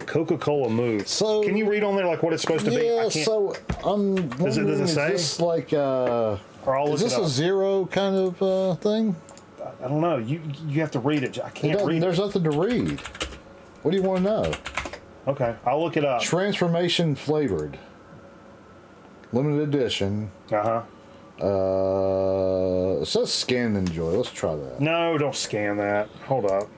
Coca-Cola Move. So can you read on there like what it's supposed to be? Yeah, so I'm does it say? Is this like is this a zero kind of thing? I don't know. You have to read it. I can't read. There's nothing to read. What do you want to know? Okay, I'll look it up. Transformation flavored, limited edition. It says scan and enjoy. Let's try that. No, don't scan that. Hold up.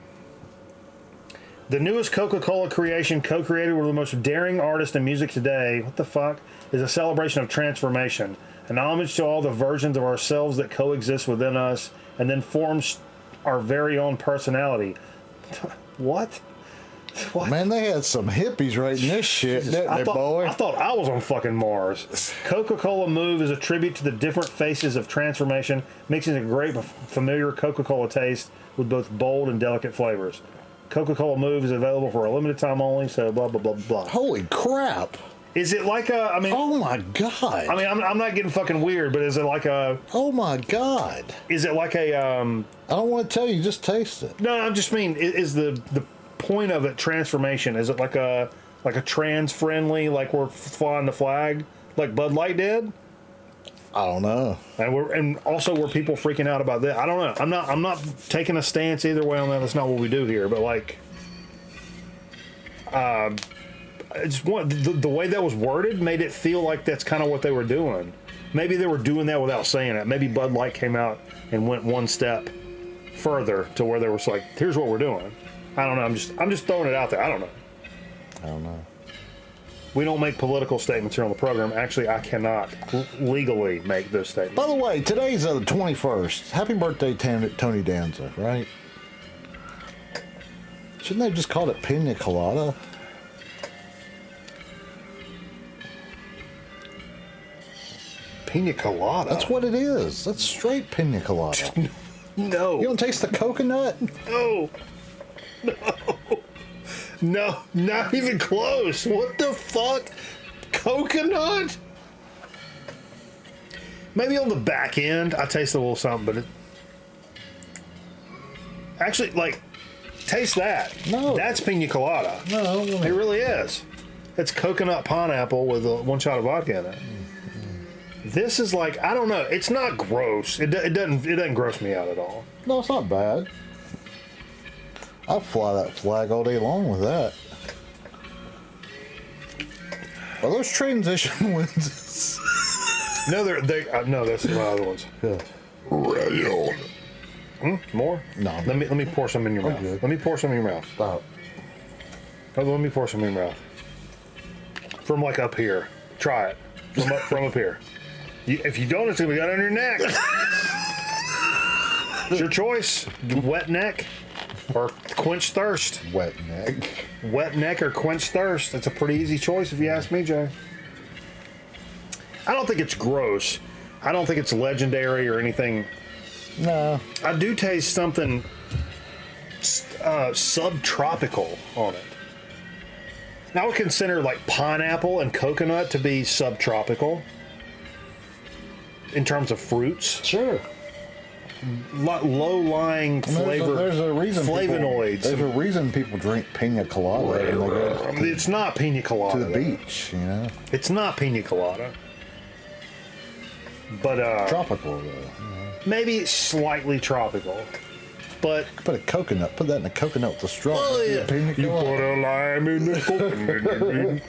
The newest Coca-Cola creation, co-created with the most daring artist in music today, what the fuck, is a celebration of transformation, an homage to all the versions of ourselves that coexist within us, and then forms our very own personality. What? Man, they had some hippies writing this shit, didn't they, boy? I thought I was on fucking Mars. Coca-Cola Move is a tribute to the different faces of transformation, mixing a great familiar Coca-Cola taste with both bold and delicate flavors. Coca-Cola Move is available for a limited time only, so blah, blah, blah, blah. Holy crap. Is it like a, I mean... Oh, my God. I mean, I'm not getting fucking weird, but is it like a... Oh, my God. Is it like a, I don't want to tell you, just taste it. No, I just mean, is the point of it transformation? Is it like a trans-friendly, like we're flying the flag, like Bud Light did? I don't know. And also were people freaking out about that? I don't know. I'm not taking a stance either way on that. That's not what we do here. But like, it's the way that was worded made it feel like that's kind of what they were doing. Maybe they were doing that without saying it. Maybe Bud Light came out and went one step further to where they were like, here's what we're doing. I don't know. I'm just throwing it out there. I don't know. We don't make political statements here on the program. Actually, I cannot legally make those statements. By the way, today's the 21st. Happy birthday, Tony Danza, right? Shouldn't they have just called it Pina Colada? Pina Colada? That's what it is. That's straight Pina Colada. No. You don't taste the coconut? No. No. No, not even close. What the fuck? Coconut? Maybe on the back end, I taste a little something, but it... Actually, like, taste that. No. That's pina colada. No. It really is. It's coconut pineapple with one shot of vodka in it. This is like, I don't know. It's not gross. It doesn't gross me out at all. No, it's not bad. I'll fly that flag all day long with that. Are those transition wins? No, no, that's my other ones. Yeah. More? No. Let me pour some in your mouth. Good. Let me pour some in your mouth. Stop. Oh, let me pour some in your mouth. From like up here. Try it. From up here. If you don't, it's gonna be out on your neck. It's your choice. Wet neck. Or quench thirst. Wet neck. Wet neck or quench thirst. That's a pretty easy choice if you ask me, Jay. I don't think it's gross. I don't think it's legendary or anything. No. I do taste something subtropical on it. Now I would consider like pineapple and coconut to be subtropical in terms of fruits. Sure. Low-lying flavor. There's a reason. Flavonoids. There's a reason people drink pina colada. It's not pina colada. To the beach, you know. It's not pina colada. But tropical though. Yeah. Maybe slightly tropical. But put a coconut. Put that in a coconut with a straw. Oh yeah. You put a lime in the coconut.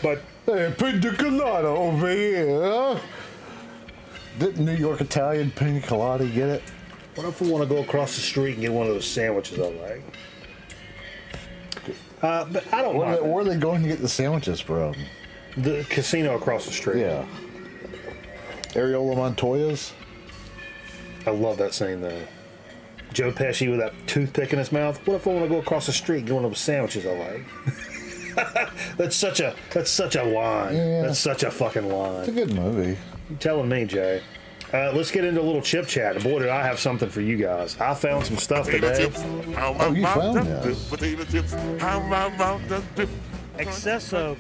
But hey, pina colada over here. Huh? Didn't New York Italian pina colada get it? What if we want to go across the street and get one of those sandwiches I like? But I don't mind. Where are they going to get the sandwiches from? The casino across the street. Yeah. Areola Montoya's. I love that scene though. Joe Pesci with that toothpick in his mouth. What if I want to go across the street and get one of those sandwiches I like? That's such a line. Yeah. That's such a fucking line. It's a good movie. You're telling me, Jay. Let's get into a little chip chat. Boy, did I have something for you guys. I found some stuff today. Oh, you found this? Excesso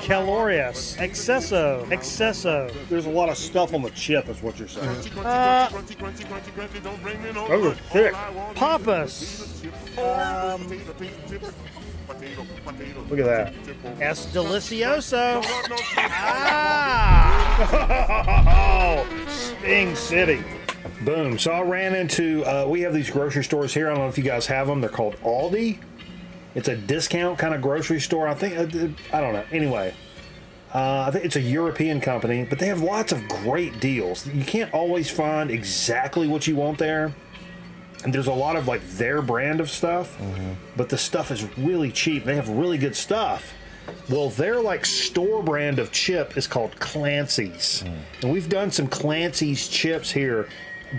calorious. Excesso. There's a lot of stuff on the chip, is what you're saying. Those are thick. Papas. Look at that. Es delicioso. Sting City. Boom. So I ran into, we have these grocery stores here. I don't know if you guys have them. They're called Aldi. It's a discount kind of grocery store. I think, I don't know. Anyway, I think it's a European company, but they have lots of great deals. You can't always find exactly what you want there. And there's a lot of like their brand of stuff, but the stuff is really cheap. They have really good stuff. Well, their like store brand of chip is called Clancy's. And we've done some Clancy's chips here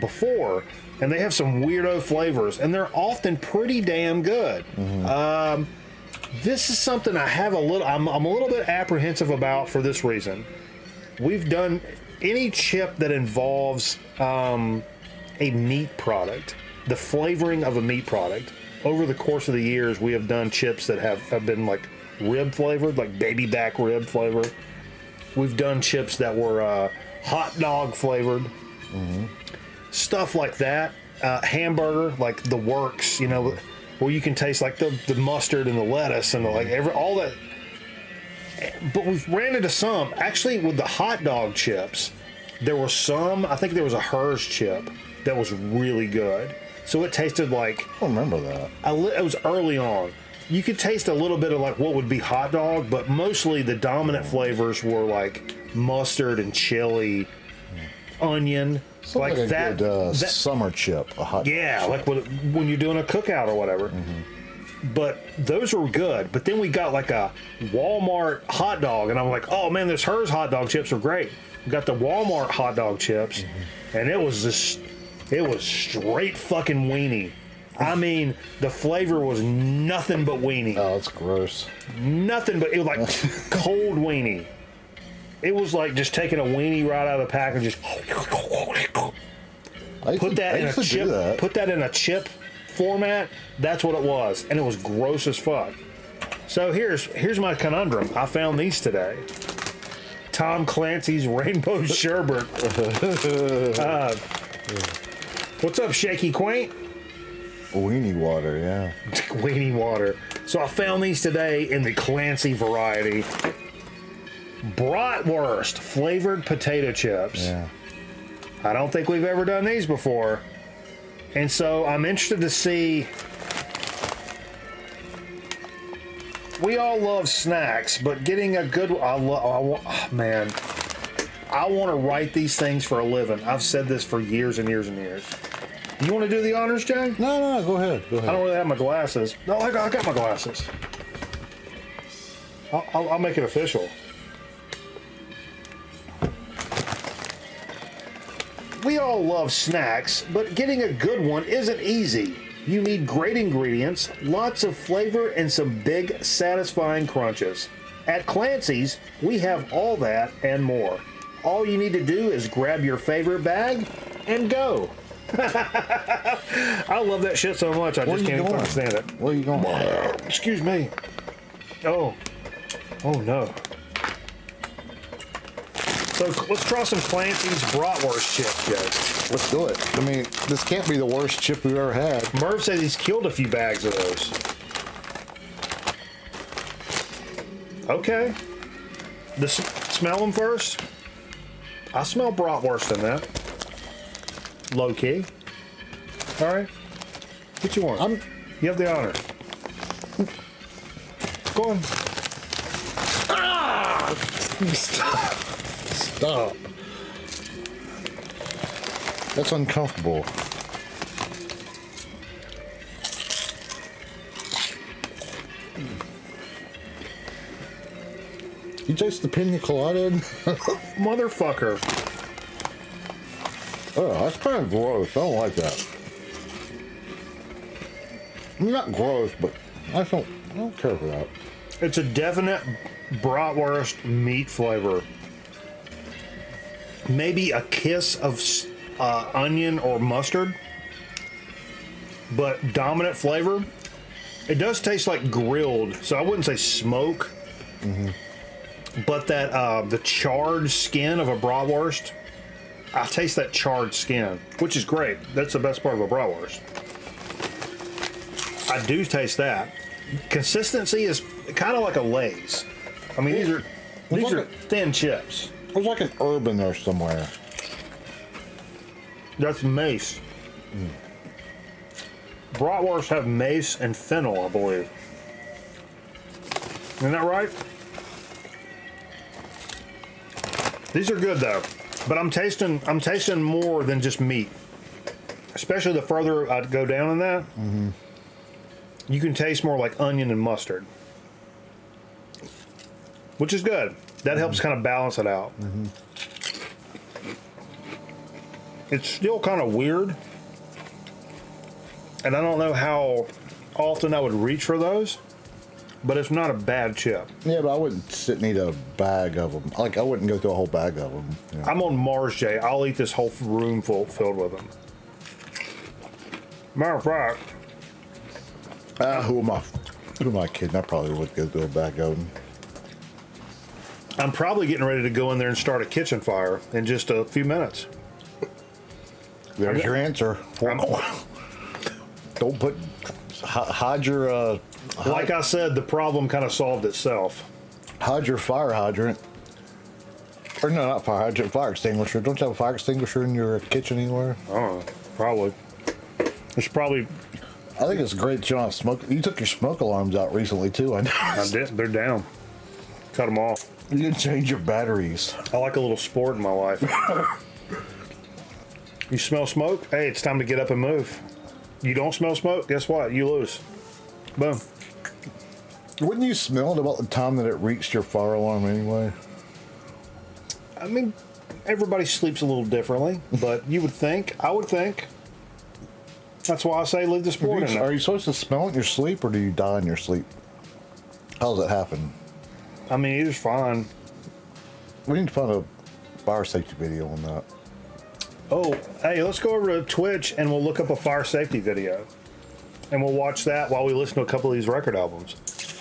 before, and they have some weirdo flavors, and they're often pretty damn good. This is something I have I'm a little bit apprehensive about for this reason. We've done any chip that involves a meat product, the flavoring of a meat product. Over the course of the years, we have done chips that have been like rib flavored, like baby back rib flavor. We've done chips that were hot dog flavored. Stuff like that. Hamburger, like the works, you know, where you can taste like the mustard and the lettuce and all that. But we've ran into some. Actually, with the hot dog chips, there were some, I think there was a Hers chip that was really good. So it tasted like... I don't remember that. It was early on. You could taste a little bit of like what would be hot dog, but mostly the dominant flavors were like mustard and chili, onion. Like that, good, that summer chip, a hot chip. Like when you're doing a cookout or whatever. But those were good. But then we got like a Walmart hot dog, and I'm like, oh man, this Hers hot dog chips are great. We got the Walmart hot dog chips, and it was straight fucking weenie. I mean, the flavor was nothing but weenie. Oh, it's gross. Nothing but, it was like cold weenie. It was like just taking a weenie right out of the pack and just put that in a chip format. That's what it was, and it was gross as fuck. So here's my conundrum. I found these today. Tom Clancy's Rainbow Sherbet. What's up, Shaky Quaint? Weenie water, yeah. Weenie water. So I found these today in the Clancy variety. Bratwurst flavored potato chips. Yeah. I don't think we've ever done these before. And so I'm interested to see. We all love snacks, but getting a good... man. I want to write these things for a living. I've said this for years and years and years. You want to do the honors, Jay? No, go ahead. I don't really have my glasses. No, I got my glasses. I'll make it official. We all love snacks, but getting a good one isn't easy. You need great ingredients, lots of flavor, and some big, satisfying crunches. At Clancy's, we have all that and more. All you need to do is grab your favorite bag and go. I love that shit so much, I just can't even understand it. Where are you going? Excuse me. Oh no. So let's try some Clancy's bratwurst chips, guys. Let's do it. I mean, this can't be the worst chip we've ever had. Merv says he's killed a few bags of those. Okay. Smell them first. I smell bratwurst in that. Low key. All right. What you want? You have the honor. Go on. Ah! Stop. That's uncomfortable. You taste the pina colada? Motherfucker. Oh, that's kind of gross. I don't like that. I mean, not gross, but I don't care for that. It's a definite bratwurst meat flavor. Maybe a kiss of onion or mustard, but dominant flavor. It does taste like grilled, so I wouldn't say smoke. Mm-hmm. But that the charred skin of a bratwurst, I taste that charred skin, which is great. That's the best part of a bratwurst. I do taste that. Consistency is kind of like a Lay's. I mean, these are thin chips. There's like an herb in there somewhere. That's mace. Bratwursts have mace and fennel, I believe. Isn't that right? These are good though, but I'm tasting more than just meat. Especially the further I go down in that, you can taste more like onion and mustard, which is good. That helps kind of balance it out. It's still kind of weird, and I don't know how often I would reach for those, but it's not a bad chip. Yeah, but I wouldn't sit and eat a bag of them. Like, I wouldn't go through a whole bag of them. You know? I'm on Mars, Jay. I'll eat this whole room filled with them. Matter of fact, who am I kidding? I probably would go through a bag of them. I'm probably getting ready to go in there and start a kitchen fire in just a few minutes. There's your answer. Don't put... Hide your... like I said, the problem kind of solved itself. Hide your fire hydrant. Or no, not fire hydrant, fire extinguisher. Don't you have a fire extinguisher in your kitchen anywhere? Oh, probably. It's probably... I think it's great that you don't have smoke. You took your smoke alarms out recently, too. I know. I did. They're down. Cut them off. You didn't change your batteries. I like a little sport in my life. You smell smoke? Hey, it's time to get up and move. You don't smell smoke? Guess what? You lose. Boom. Wouldn't you smell it about the time that it reached your fire alarm anyway? I mean, everybody sleeps a little differently, but you would think, I would think. That's why I say leave the sport in there. Are you supposed to smell it in your sleep, or do you die in your sleep? How does that happen? I mean, either's fine. We need to find a fire safety video on that. Oh, hey, let's go over to Twitch and we'll look up a fire safety video. And we'll watch that while we listen to a couple of these record albums.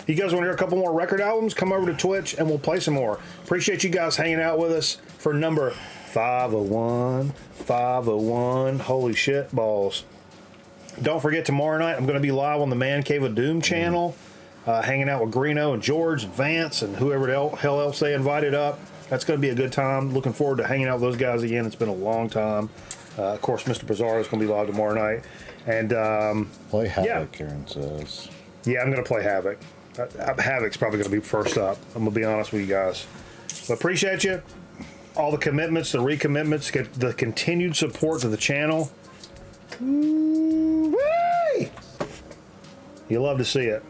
You guys want to hear a couple more record albums? Come over to Twitch and we'll play some more. Appreciate you guys hanging out with us for number 501. Holy shit balls. Don't forget, tomorrow night I'm going to be live on the Man Cave of Doom channel, hanging out with Greeno and George and Vance and whoever the hell else they invited up. That's going to be a good time. Looking forward to hanging out with those guys again. It's been a long time. Of course, Mr. Bizarro is going to be live tomorrow night. And play Havoc, yeah. Karen says. Yeah, I'm going to play Havoc. Havoc's probably going to be first up. I'm going to be honest with you guys. But appreciate you. All the commitments, the recommitments, the continued support to the channel. Woo-wee! You love to see it.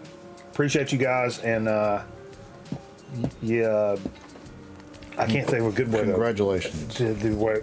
Appreciate you guys. And yeah, I can't think of a good way Congratulations. to do what.